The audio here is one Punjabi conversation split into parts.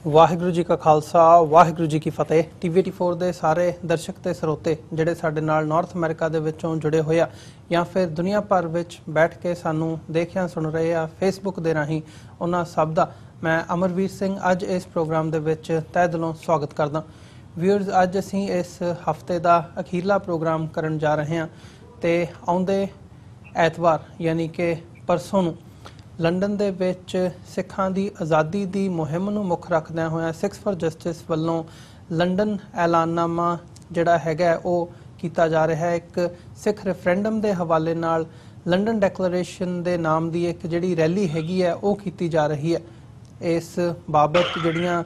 ਵਾਹਿਗੁਰੂ जी का खालसा वाहिगुरू जी की फतेह। TV84 ਦੇ ਸਾਰੇ ਦਰਸ਼ਕ ਤੇ ਸਰੋਤੇ ਜਿਹੜੇ ਸਾਡੇ ਨਾਲ ਨਾਰਥ ਅਮਰੀਕਾ ਦੇ ਵਿੱਚੋਂ ਜੁੜੇ ਹੋਏ ਆ ਜਾਂ ਫਿਰ ਦੁਨੀਆ ਭਰ ਵਿੱਚ ਬੈਠ ਕੇ ਸਾਨੂੰ ਦੇਖਿਆ ਸੁਣ ਰਹੇ ਆ ਫੇਸਬੁੱਕ ਦੇ ਰਾਹੀਂ, ਉਹਨਾਂ ਸਭ ਦਾ ਮੈਂ ਅਮਰਵੀਰ ਸਿੰਘ ਅੱਜ ਇਸ ਪ੍ਰੋਗਰਾਮ ਦੇ ਵਿੱਚ ਤਹਿ ਦਿਲੋਂ ਸਵਾਗਤ ਕਰਦਾ। ਵਿਊਅਰਸ, ਅੱਜ ਅਸੀਂ ਇਸ ਹਫਤੇ ਦਾ ਅਖੀਰਲਾ ਪ੍ਰੋਗਰਾਮ ਕਰਨ ਜਾ ਰਹੇ ਹਾਂ ਤੇ ਆਉਂਦੇ ਐਤਵਾਰ ਯਾਨੀ ਕਿ ਪਰਸੋਂ ਨੂੰ ਲੰਡਨ ਦੇ ਵਿੱਚ ਸਿੱਖਾਂ ਦੀ ਆਜ਼ਾਦੀ ਦੀ ਮੁਹਿੰਮ ਨੂੰ ਮੁੱਖ ਰੱਖਦਿਆਂ ਹੋਇਆ ਸਿੱਖਸ ਫॉर ਜਸਟਿਸ ਵੱਲੋਂ ਲੰਡਨ ਐਲਾਨਨਾਮਾ ਜਿਹੜਾ ਹੈਗਾ ਉਹ ਕੀਤਾ ਜਾ ਰਿਹਾ ਹੈ। ਇੱਕ ਸਿੱਖ ਰੈਫਰੈਂਡਮ ਦੇ ਹਵਾਲੇ ਨਾਲ ਲੰਡਨ ਡੈਕਲੇਰੇਸ਼ਨ ਦੇ ਨਾਮ ਦੀ ਇੱਕ ਜਿਹੜੀ ਰੈਲੀ ਹੈਗੀ ਹੈ ਉਹ ਕੀਤੀ ਜਾ ਰਹੀ ਹੈ। ਇਸ ਬਾਬਤ ਜਿਹੜੀਆਂ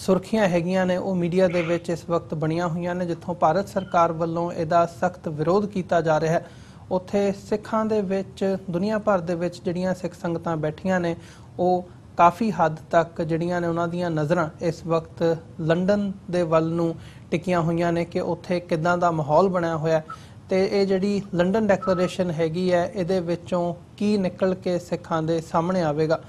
ਸੁਰਖੀਆਂ ਹੈਗੀਆਂ ਨੇ ਉਹ ਮੀਡੀਆ ਦੇ ਵਿੱਚ ਇਸ ਵਕਤ ਬਣੀਆਂ ਹੋਈਆਂ ਨੇ, ਜਿੱਥੋਂ ਭਾਰਤ ਸਰਕਾਰ ਵੱਲੋਂ ਇਹਦਾ ਸਖਤ ਵਿਰੋਧ ਕੀਤਾ ਜਾ ਰਿਹਾ ਹੈ। ਉੱਥੇ ਸਿੱਖਾਂ ਦੇ ਵਿੱਚ ਦੁਨੀਆ ਭਰ ਦੇ ਵਿੱਚ ਜਿਹੜੀਆਂ ਸਿੱਖ ਸੰਗਤਾਂ ਬੈਠੀਆਂ ਨੇ ਉਹ ਕਾਫੀ ਹੱਦ ਤੱਕ ਜਿਹੜੀਆਂ ਨੇ ਉਹਨਾਂ ਦੀਆਂ ਨਜ਼ਰਾਂ ਇਸ ਵਕਤ ਲੰਡਨ ਦੇ ਵੱਲ ਨੂੰ ਟਿਕੀਆਂ ਹੋਈਆਂ ਨੇ ਕਿ ਉੱਥੇ ਕਿੱਦਾਂ ਦਾ ਮਾਹੌਲ ਬਣਿਆ ਹੋਇਆ ਤੇ ਇਹ ਜਿਹੜੀ ਲੰਡਨ ਡੈਕਲੇਰੇਸ਼ਨ ਹੈਗੀ ਹੈ ਇਹਦੇ ਵਿੱਚੋਂ ਕੀ ਨਿਕਲ ਕੇ ਸਿੱਖਾਂ ਦੇ ਸਾਹਮਣੇ ਆਵੇਗਾ।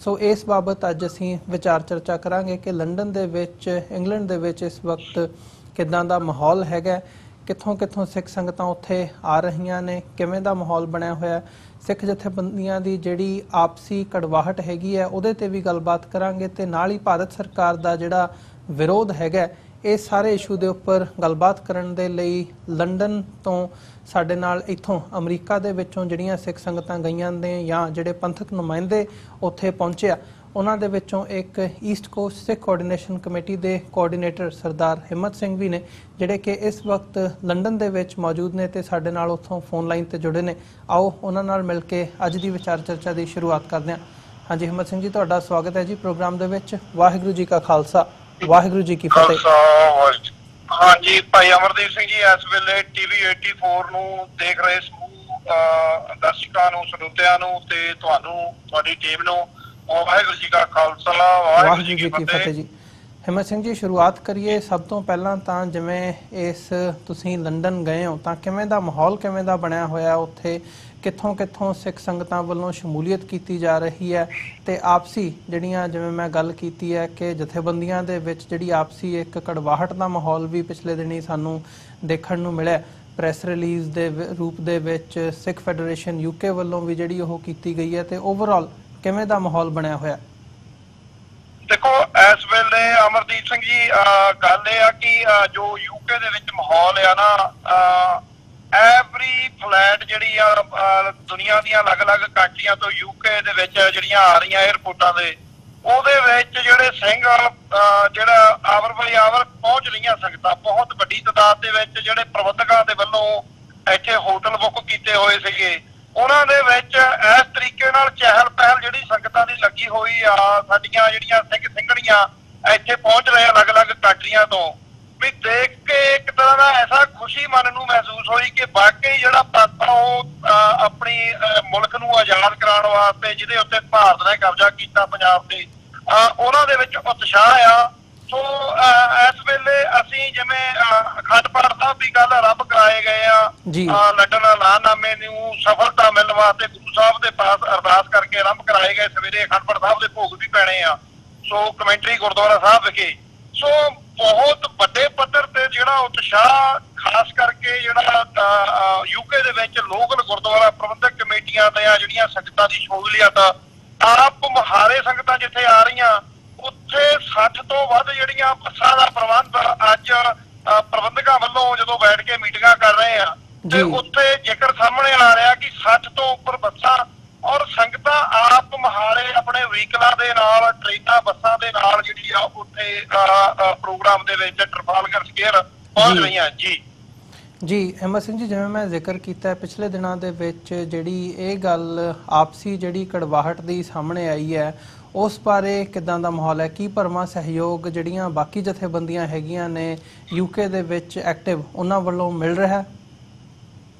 ਸੋ ਇਸ ਬਾਬਤ ਅੱਜ ਅਸੀਂ ਵਿਚਾਰ ਚਰਚਾ ਕਰਾਂਗੇ ਕਿ ਲੰਡਨ ਦੇ ਵਿੱਚ, ਇੰਗਲੈਂਡ ਦੇ ਵਿੱਚ ਇਸ ਵਕਤ ਕਿੱਦਾਂ ਦਾ ਮਾਹੌਲ ਹੈਗਾ, ਕਿੱਥੋਂ ਕਿੱਥੋਂ ਸਿੱਖ ਸੰਗਤਾਂ ਉੱਥੇ ਆ ਰਹੀਆਂ ਨੇ, ਕਿਵੇਂ ਦਾ ਮਾਹੌਲ ਬਣਿਆ ਹੋਇਆ, ਸਿੱਖ ਜਥੇਬੰਦੀਆਂ ਦੀ ਜਿਹੜੀ ਆਪਸੀ ਕੜਵਾਹਟ ਹੈਗੀ ਹੈ ਉਹਦੇ ਤੇ ਵੀ ਗੱਲਬਾਤ ਕਰਾਂਗੇ ਤੇ ਨਾਲ ਹੀ ਭਾਰਤ ਸਰਕਾਰ ਦਾ ਜਿਹੜਾ ਵਿਰੋਧ ਹੈਗਾ ਇਹ ਸਾਰੇ ਇਸ਼ੂ ਦੇ ਉੱਪਰ ਗੱਲਬਾਤ ਕਰਨ ਦੇ ਲਈ ਲੰਡਨ ਤੋਂ ਸਾਡੇ ਨਾਲ ਇੱਥੋਂ ਅਮਰੀਕਾ ਦੇ ਵਿੱਚੋਂ ਜਿਹੜੀਆਂ ਸਿੱਖ ਸੰਗਤਾਂ ਗਈਆਂ ਨੇ ਜਾਂ ਜਿਹੜੇ ਪੰਥਕ ਨੁਮਾਇੰਦੇ ਉੱਥੇ ਪਹੁੰਚਿਆ ਉਹਨਾਂ ਦੇ ਵਿੱਚੋਂ ਇੱਕ ਈਸਟ ਕੋਸਟ ਸਿੱਖ ਕੋਆਰਡੀਨੇਸ਼ਨ ਕਮੇਟੀ ਦੇ ਕੋਆਰਡੀਨੇਟਰ ਸਰਦਾਰ ਹਿੰਮਤ ਸਿੰਘ ਵੀ ਨੇ ਜਿਹੜੇ ਕਿ ਇਸ ਵਕਤ ਲੰਡਨ ਦੇ ਵਿੱਚ ਮੌਜੂਦ ਨੇ ਤੇ ਸਾਡੇ ਨਾਲ ਉੱਥੋਂ ਫੋਨ ਲਾਈਨ ਤੇ ਜੁੜੇ ਨੇ। ਆਓ ਉਹਨਾਂ ਨਾਲ ਮਿਲ ਕੇ ਅੱਜ ਦੀ ਵਿਚਾਰ ਚਰਚਾ ਦੀ ਸ਼ੁਰੂਆਤ ਕਰਦੇ ਹਾਂ। ਹਾਂਜੀ ਹਿੰਮਤ ਸਿੰਘ ਜੀ, ਤੁਹਾਡਾ ਸਵਾਗਤ ਹੈ ਜੀ ਪ੍ਰੋਗਰਾਮ ਦੇ ਵਿੱਚ। ਵਾਹਿਗੁਰੂ ਜੀ ਕਾ ਖਾਲਸਾ ਵਾਹਿਗੁਰੂ ਜੀ ਕੀ ਫਤਿਹ। ਹਾਂਜੀ ਭਾਈ ਅਮਰਦੀਪ ਸਿੰਘ ਜੀ, ਇਸ ਵੇਲੇ TV84 ਨੂੰ ਦੇਖ ਰਹੇ ਸਮੂਹ ਦਰਸ਼ਕਾਂ ਨੂੰ, ਸਰੋਤਿਆਂ ਨੂੰ ਤੇ ਤੁਹਾਨੂੰ, ਤੁਹਾਡੀ ਟੀਮ ਨੂੰ ਵਾਹਿਗੁਰੂ ਜੀ ਕਾ ਖਾਲਸਾ ਵਾਹਿਗੁਰੂ ਜੀ ਕੀ ਫਤਿਹ ਜੀ। ਹਿੰਮਤ ਸਿੰਘ ਜੀ, ਸ਼ੁਰੂਆਤ ਕਰੀਏ ਸਭ ਤੋਂ ਪਹਿਲਾਂ ਤਾਂ ਜਿਵੇਂ ਇਸ ਤੁਸੀਂ ਲੰਡਨ ਗਏ ਹੋ ਤਾਂ ਕਿਵੇਂ ਦਾ ਮਾਹੌਲ, ਕਿਵੇਂ ਦਾ ਬਣਿਆ ਹੋਇਆ ਉੱਥੇ, ਕਿੱਥੋਂ ਕਿੱਥੋਂ ਸਿੱਖ ਸੰਗਤਾਂ ਵੱਲੋਂ ਸ਼ਮੂਲੀਅਤ ਕੀਤੀ ਜਾ ਰਹੀ ਹੈ ਤੇ ਆਪਸੀ ਜਿਹੜੀਆਂ, ਜਿਵੇਂ ਮੈਂ ਗੱਲ ਕੀਤੀ ਹੈ ਕਿ ਜਥੇਬੰਦੀਆਂ ਦੇ ਵਿੱਚ ਜਿਹੜੀ ਆਪਸੀ ਇੱਕ ਕੜਵਾਹਟ ਦਾ ਮਾਹੌਲ ਵੀ ਪਿਛਲੇ ਦਿਨੀ ਸਾਨੂੰ ਦੇਖਣ ਨੂੰ ਮਿਲਿਆ ਪ੍ਰੈਸ ਰਿਲੀਜ਼ ਦੇ ਰੂਪ ਦੇ ਵਿੱਚ ਸਿੱਖ ਫੈਡਰੇਸ਼ਨ UK ਵੱਲੋਂ ਵੀ ਜਿਹੜੀ ਉਹ ਕੀਤੀ ਗਈ ਹੈ, ਤੇ ਓਵਰਆਲ ਕਿਵੇਂ ਦਾ ਮਾਹੌਲ ਬਣਿਆ ਹੋਇਆ? ਦੇਖੋ ਇਸ ਵੇਲੇ ਅਮਰਦੀਪ ਸਿੰਘ ਜੀ, ਗੱਲ ਇਹ ਆ ਕਿ ਜੋ UK ਦੇ ਵਿੱਚ ਮਾਹੌਲ ਆ ਨਾ, ਐਵਰੀ ਫਲੈਟ ਜਿਹੜੀ ਆ ਦੁਨੀਆ ਦੀਆਂ ਅਲੱਗ-ਅਲੱਗ ਕੰਟਰੀਆਂ ਤੋਂ UK ਦੇ ਵਿੱਚ ਜਿਹੜੀਆਂ ਆ ਰਹੀਆਂ ਏਅਰਪੋਰਟਾਂ ਦੇ, ਉਹਦੇ ਵਿੱਚ ਜਿਹੜੇ ਸਿੰਘ ਜਿਹੜਾ ਆਵਰ ਬਾਈ ਆਵਰ ਪਹੁੰਚ ਰਹੀਆਂ ਸੰਗਤਾਂ ਬਹੁਤ ਵੱਡੀ ਤਾਦਾਦ ਦੇ ਵਿੱਚ, ਜਿਹੜੇ ਪ੍ਰਬੰਧਕਾਂ ਦੇ ਵੱਲੋਂ ਇੱਥੇ ਹੋਟਲ ਬੁੱਕ ਕੀਤੇ ਹੋਏ ਸੀਗੇ ਉਹਨਾਂ ਦੇ ਵਿੱਚ ਇਸ ਤਰੀਕੇ ਨਾਲ ਚਹਿਲ ਪਹਿਲ ਜਿਹੜੀ ਸੰਗਤਾਂ ਦੀ ਲੱਗੀ ਹੋਈ ਆ। ਸਾਡੀਆਂ ਜਿਹੜੀਆਂ ਸਿੰਘ ਸਿੰਘਣੀਆਂ ਇੱਥੇ ਪਹੁੰਚ ਰਹੇ ਅਲੱਗ-ਅਲੱਗ ਕੰਟਰੀਆਂ ਤੋਂ, ਵੀ ਦੇਖ ਕੇ ਇੱਕ ਤਰ੍ਹਾਂ ਦਾ ਐਸਾ ਖੁਸ਼ੀ ਮਨ ਨੂੰ ਮਹਿਸੂਸ ਹੋਈ ਕਿ ਵਾਕਈ ਜਿਹੜਾ ਪੰਥ ਉਹ ਆਪਣੀ ਮੁਲਕ ਨੂੰ ਆਜ਼ਾਦ ਕਰਾਉਣ ਵਾਸਤੇ ਜਿਹਦੇ ਉੱਤੇ ਭਾਰਤ ਨੇ ਕਬਜ਼ਾ ਕੀਤਾ ਪੰਜਾਬ ਤੇ, ਉਹਨਾਂ ਦੇ ਵਿੱਚ ਉਤਸ਼ਾਹ ਆ। ਸੋ ਇਸ ਵੇਲੇ ਅਸੀਂ ਜਿਵੇਂ ਅਖੰਡ ਪਾਠ ਸਾਹਿਬ ਦੀ ਗੱਲ ਆਰੰਭ ਕਰਾਏ ਗਏ ਆ, ਲੰਡਨ ਐਲਾਨਨਾਮੇ ਨੂੰ ਸਫਲਤਾ ਮਿਲਣ ਵਾਸਤੇ ਗੁਰੂ ਸਾਹਿਬ ਦੇ ਪਾਸ ਅਰਦਾਸ ਕਰਕੇ ਆਰੰਭ ਕਰਾਏ ਗਏ। ਸਵੇਰੇ ਅਖੰਡ ਪਾਠ ਸਾਹਿਬ ਦੇ ਭੋਗ ਵੀ ਪੈਣੇ ਆ, ਸੋ ਕਮੈਂਟਰੀ ਗੁਰਦੁਆਰਾ ਸਾਹਿਬ ਵਿਖੇ। ਸੋ ਬਹੁਤ ਵੱਡੇ ਪੱਧਰ ਤੇ ਜਿਹੜਾ ਉਤਸ਼ਾਹ, ਖਾਸ ਕਰਕੇ ਜਿਹੜਾ UK ਦੇ ਵਿੱਚ ਲੋਕਲ ਗੁਰਦੁਆਰਾ ਪ੍ਰਬੰਧਕ ਕਮੇਟੀਆਂ ਦੀਆਂ ਜਿਹੜੀਆਂ ਸੰਗਤਾਂ ਦੀ ਸ਼ਮੂਲੀਅਤ, ਆਪ ਮੁਹਾਰੇ ਸੰਗਤਾਂ ਜਿੱਥੇ ਆ ਰਹੀਆਂ ਉੱਥੇ 60 ਤੋਂ ਵੱਧ ਜਿਹੜੀਆਂ ਬੱਸਾਂ ਦਾ ਪ੍ਰਬੰਧ ਅੱਜ ਪ੍ਰਬੰਧਕਾਂ ਵੱਲੋਂ ਜਦੋਂ ਬੈਠ ਕੇ ਮੀਟਿੰਗਾਂ ਕਰ ਰਹੇ ਆ ਤੇ ਉੱਥੇ ਜ਼ਿਕਰ ਸਾਹਮਣੇ ਆ ਰਿਹਾ ਕਿ 60 ਤੋਂ ਉੱਪਰ ਬੱਸਾਂ ਔਰ ਸੰਗਤਾਂ ਆਪ ਮੁਹਾਰੇ ਆਪਣੇ ਵਹੀਕਲਾਂ ਦੇ ਨਾਲ, ਟ੍ਰੇਨਾਂ ਬੱਸਾਂ ਦੇ ਨਾਲ ਜਿਹੜੀ ਆ ਉੱਥੇ ਪ੍ਰੋਗਰਾਮ ਦੇ ਵਿੱਚ ਟਰਫਾਲਗਰ ਸਕੁਆਇਰ ਪਹੁੰਚ ਰਹੀਆਂ। ਜੀ ਹਿੰਮਤ ਸਿੰਘ ਜੀ, ਜਿਵੇਂ ਮੈਂ ਜ਼ਿਕਰ ਕੀਤਾ ਪਿਛਲੇ ਦਿਨਾਂ ਦੇ ਵਿੱਚ ਜਿਹੜੀ ਇਹ ਗੱਲ ਆਪਸੀ ਜਿਹੜੀ ਕੜਵਾਹਟ ਦੀ ਸਾਹਮਣੇ ਆਈ ਹੈ ਉਸ ਬਾਰੇ ਕਿੱਦਾਂ ਦਾ ਮਾਹੌਲ ਹੈ? ਕੀ ਭਰਵਾਂ ਸਹਿਯੋਗ ਜਿਹੜੀਆਂ ਬਾਕੀ ਜਥੇਬੰਦੀਆਂ ਹੈਗੀਆਂ ਨੇ UK ਦੇ ਵਿੱਚ ਐਕਟਿਵ, ਉਹਨਾਂ ਵੱਲੋਂ ਮਿਲ ਰਿਹਾ?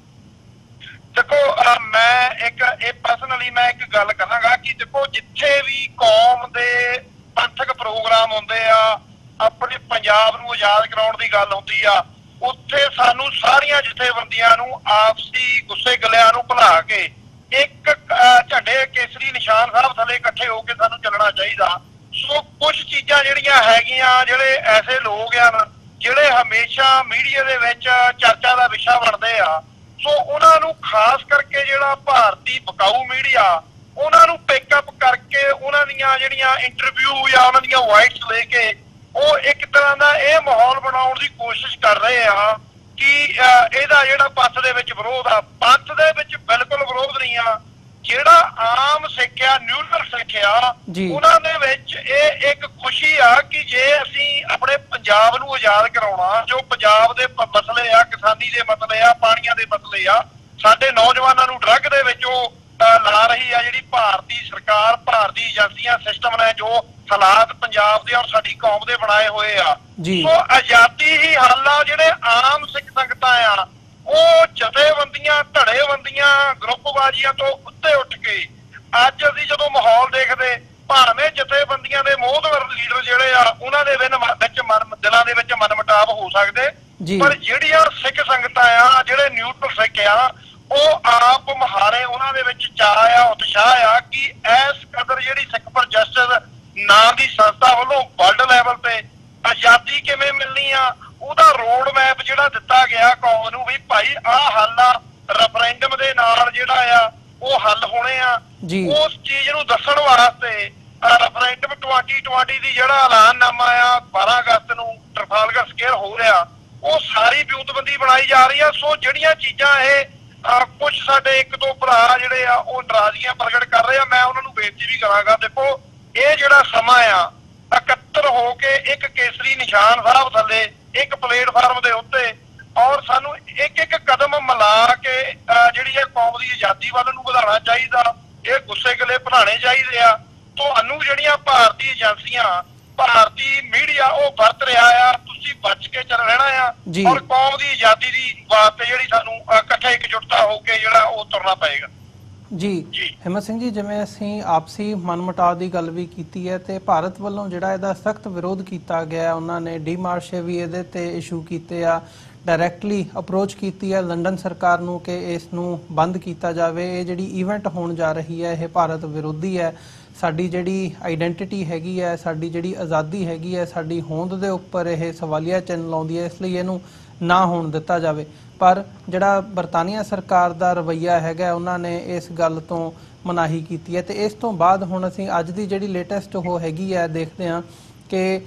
ਦੇਖੋ ਮੈਂ ਇਹ ਪਰਸਨਲੀ ਮੈਂ ਇੱਕ ਗੱਲ ਕਹਾਂਗਾ ਕਿ ਦੇਖੋ ਜਿੱਥੇ ਵੀ ਕੌਮ ਦੇ ਪੰਥਕ ਪ੍ਰੋਗਰਾਮ ਹੁੰਦੇ ਆ, ਆਪਣੇ ਪੰਜਾਬ ਨੂੰ ਆਜ਼ਾਦ ਕਰਾਉਣ ਦੀ ਗੱਲ ਹੁੰਦੀ ਆ, ਉੱਥੇ ਸਾਨੂੰ ਸਾਰੀਆਂ ਜਥੇਬੰਦੀਆਂ ਨੂੰ ਆਪਸੀ ਗੁੱਸੇ ਗਿਲਿਆਂ ਨੂੰ ਭੁਲਾ ਕੇ ਇੱਕ ਝੰਡੇ ਕੇਸਰੀ ਨਿਸ਼ਾਨ ਸਾਹਿਬ ਥੱਲੇ ਇਕੱਠੇ ਹੋ ਕੇ ਸਾਨੂੰ ਚੱਲਣਾ ਚਾਹੀਦਾ। ਸੋ ਕੁਝ ਚੀਜ਼ਾਂ ਜਿਹੜੀਆਂ ਹੈਗੀਆਂ, ਜਿਹੜੇ ਐਸੇ ਲੋਕ ਆ ਨਾ ਜਿਹੜੇ ਹਮੇਸ਼ਾ ਮੀਡੀਆ ਦੇ ਵਿੱਚ ਚਰਚਾ ਦਾ ਵਿਸ਼ਾ ਬਣਦੇ ਆ, ਸੋ ਉਹਨਾਂ ਨੂੰ ਖਾਸ ਕਰਕੇ ਜਿਹੜਾ ਭਾਰਤੀ ਬਕਾਊ ਮੀਡੀਆ ਉਹਨਾਂ ਨੂੰ ਪਿਕਅਪ ਕਰਕੇ ਉਹਨਾਂ ਦੀਆਂ ਜਿਹੜੀਆਂ ਇੰਟਰਵਿਊ ਜਾਂ ਉਹਨਾਂ ਦੀਆਂ ਵਾਇਸ ਲੈ ਕੇ ਉਹ ਇੱਕ ਤਰ੍ਹਾਂ ਦਾ ਇਹ ਮਾਹੌਲ ਬਣਾਉਣ ਦੀ ਕੋਸ਼ਿਸ਼ ਕਰ ਰਹੇ ਆ ਕਿ ਇਹਦਾ ਜਿਹੜਾ ਪੰਥ ਦੇ ਵਿੱਚ ਵਿਰੋਧ ਆ। ਪੰਥ ਦੇ ਵਿੱਚ ਬਿਲਕੁਲ ਵਿਰੋਧ ਨਹੀਂ ਆ। ਜਿਹੜਾ ਆਮ ਸਿੱਖ ਆ, ਨਿਊਟਰਲ ਸਿੱਖ ਆ, ਉਹਨਾਂ ਦੇ ਵਿੱਚ ਇਹ ਇੱਕ ਖੁਸ਼ੀ ਆ ਕਿ ਜੇ ਅਸੀਂ ਆਪਣੇ ਪੰਜਾਬ ਨੂੰ ਆਜ਼ਾਦ ਕਰਾਉਣਾ, ਜੋ ਪੰਜਾਬ ਦੇ ਮਸਲੇ ਆ, ਕਿਸਾਨੀ ਦੇ ਮਸਲੇ ਆ, ਪਾਣੀਆਂ ਦੇ ਮਸਲੇ ਆ, ਸਾਡੇ ਨੌਜਵਾਨਾਂ ਨੂੰ ਡਰੱਗ ਦੇ ਵਿੱਚ ਉਹ ਲਾ ਰਹੀ ਆ ਜਿਹੜੀ ਭਾਰਤੀ ਸਰਕਾਰ, ਭਾਰਤੀ ਏਜੰਸੀਆਂ, ਸਿਸਟਮ ਨੇ ਜੋ ਹਾਲਾਤ ਪੰਜਾਬ ਦੇ ਔਰ ਸਾਡੀ ਕੌਮ ਦੇ ਬਣਾਏ ਹੋਏ ਆ। ਸੋ ਆਜ਼ਾਦੀ ਹੀ ਹੱਲ ਆ। ਜਿਹੜੇ ਆਮ ਸਿੱਖ ਸੰਗਤਾਂ ਆ ਉਹ ਜਥੇਬੰਦੀਆਂ, ਧੜੇਬੰਦੀਆਂ, ਗਰੁੱਪਬਾਜ਼ੀਆਂ ਤੋਂ ਉੱਤੇ ਉੱਠ ਕੇ ਅੱਜ ਅਸੀਂ ਜਦੋਂ ਮਾਹੌਲ ਦੇਖਦੇ, ਭਾਵੇਂ ਜਥੇਬੰਦੀਆਂ ਦੇ ਮੋਹਤਵਰ ਲੀਡਰ ਜਿਹੜੇ ਆ ਉਹਨਾਂ ਦੇ ਵਿੱਚ ਦਿਲਾਂ ਦੇ ਵਿੱਚ ਮਨਮੁਟਾਵ ਹੋ ਸਕਦੇ, ਪਰ ਜਿਹੜੀਆਂ ਸਿੱਖ ਸੰਗਤਾਂ ਆ, ਜਿਹੜੇ ਨਿਊਟਰਲ ਸਿੱਖ ਆ, ਉਹ ਆਪ ਮੁਹਾਰੇ ਉਹਨਾਂ ਦੇ ਵਿੱਚ ਚਾਅ ਆ, ਉਤਸ਼ਾਹ ਆ ਕਿ ਇਸ ਕਦਰ ਜਿਹੜੀ ਸਿੱਖ ਫॉर ਜਸਟਿਸ ਨਾਂ ਦੀ ਸੰਸਥਾ ਵੱਲੋਂ ਵਰਲਡ ਲੈਵਲ ਤੇ ਆਜ਼ਾਦੀ ਕਿਵੇਂ ਮਿਲਣੀ ਆ, ਉਹਦਾ ਰੋਡ ਮੈਪ ਜਿਹੜਾ ਦਿੱਤਾ ਗਿਆ ਕੌਮ ਨੂੰ ਵੀ ਭਾਈ ਆਹ ਹੱਲ ਆ, ਰੈਫਰੈਂਡਮ ਦੇ ਨਾਲ ਜਿਹੜਾ ਆ ਉਹ ਹੱਲ ਹੋਣੇ ਆ। ਉਸ ਚੀਜ਼ ਨੂੰ ਦੱਸਣ ਵਾਸਤੇ ਰੈਫਰੈਂਡਮ 2020 ਦੀ ਜਿਹੜਾ ਐਲਾਨਨਾਮਾ ਆ 12 ਅਗਸਤ ਨੂੰ ਟਰਫਾਲਗਰ ਸਕੁਅਰ ਹੋ ਰਿਹਾ, ਉਹ ਸਾਰੀ ਵਿਉਂਤਬੰਦੀ ਬਣਾਈ ਜਾ ਰਹੀ ਆ। ਸੋ ਜਿਹੜੀਆਂ ਚੀਜ਼ਾਂ ਇਹ ਕੁਝ ਸਾਡੇ ਇੱਕ ਦੋ ਭਰਾ ਜਿਹੜੇ ਆ ਉਹ ਨਾਰਾਜ਼ਗੀਆਂ ਪ੍ਰਗਟ ਕਰ ਰਹੇ ਆ, ਮੈਂ ਉਹਨਾਂ ਨੂੰ ਬੇਨਤੀ ਵੀ ਕਰਾਂਗਾ, ਦੇਖੋ ਇਹ ਜਿਹੜਾ ਸਮਾਂ ਆ ਇਕੱਤਰ ਹੋ ਕੇ ਇੱਕ ਕੇਸਰੀ ਨਿਸ਼ਾਨ ਸਾਹਿਬ ਥੱਲੇ ਇੱਕ ਪਲੇਟਫਾਰਮ ਦੇ ਉੱਤੇ ਔਰ ਸਾਨੂੰ ਇੱਕ ਇੱਕ ਕਦਮ ਮਿਲਾ ਕੇ ਜਿਹੜੀ ਇਹ ਕੌਮ ਦੀ ਆਜ਼ਾਦੀ ਵੱਲ ਨੂੰ ਵਧਾਉਣਾ ਚਾਹੀਦਾ। ਇਹ ਗੁੱਸੇ ਗਿਲੇ ਭੁਲਾਣੇ ਚਾਹੀਦੇ ਆ। ਤੁਹਾਨੂੰ ਜਿਹੜੀਆਂ ਭਾਰਤੀ ਏਜੰਸੀਆਂ, ਭਾਰਤੀ ਮੀਡੀਆ ਉਹ ਵਰਤ ਰਿਹਾ ਆ, ਤੁਸੀਂ ਬਚ ਕੇ ਚੱਲ ਰਹਿਣਾ ਆ ਔਰ ਕੌਮ ਦੀ ਆਜ਼ਾਦੀ ਦੀ ਵਾਸਤੇ ਜਿਹੜੀ ਸਾਨੂੰ ਇਕੱਠੇ ਇਕਜੁੱਟਤਾ ਹੋ ਕੇ ਜਿਹੜਾ ਉਹ ਤੁਰਨਾ ਪਏਗਾ। ਜੀ ਹਿੰਮਤ ਸਿੰਘ ਜੀ, ਜਿਵੇਂ ਅਸੀਂ ਆਪਸੀ ਮਨਮੁਟਾਵ ਦੀ ਗੱਲ ਵੀ ਕੀਤੀ ਹੈ ਤੇ ਭਾਰਤ ਵੱਲੋਂ ਜਿਹੜਾ ਇਹਦਾ ਸਖਤ ਵਿਰੋਧ ਕੀਤਾ ਗਿਆ, ਉਹਨਾਂ ਨੇ ਡੀਮਾਰਸ਼ੇ ਵੀ ਇਹਦੇ ਤੇ ਇਸ਼ੂ ਕੀਤੇ ਆ, ਡਾਇਰੈਕਟਲੀ ਅਪਰੋਚ ਕੀਤੀ ਹੈ ਲੰਡਨ ਸਰਕਾਰ ਨੂੰ ਕਿ ਇਸ ਨੂੰ ਬੰਦ ਕੀਤਾ ਜਾਵੇ। ਇਹ ਜਿਹੜੀ ਇਵੈਂਟ ਹੋਣ ਜਾ ਰਹੀ ਹੈ ਇਹ ਭਾਰਤ ਵਿਰੋਧੀ ਹੈ, ਸਾਡੀ ਜਿਹੜੀ ਆਈਡੈਂਟੀਟੀ ਹੈਗੀ ਹੈ, ਸਾਡੀ ਜਿਹੜੀ ਆਜ਼ਾਦੀ ਹੈਗੀ ਹੈ, ਸਾਡੀ ਹੋਂਦ ਦੇ ਉੱਪਰ ਇਹ ਸਵਾਲੀਆ ਚਿੰਨ੍ਹ ਲਾਉਂਦੀ ਹੈ, ਇਸ ਲਈ ਇਹਨੂੰ ਨਾ ਹੋਣ ਦਿੱਤਾ ਜਾਵੇ। ਪਰ ਜਿਹੜਾ ਬਰਤਾਨੀਆ ਸਰਕਾਰ ਦਾ ਰਵੱਈਆ ਹੈਗਾ, ਉਹਨਾਂ ਨੇ ਇਸ ਗੱਲ ਤੋਂ ਮਨਾਹੀ ਕੀਤੀ ਹੈ ਤੇ ਇਸ ਤੋਂ ਬਾਅਦ ਹੁਣ ਅਸੀਂ ਅੱਜ ਦੀ ਜਿਹੜੀ ਲੇਟੈਸਟ ਉਹ ਹੈਗੀ ਹੈ ਦੇਖਦੇ ਹਾਂ ਕਿ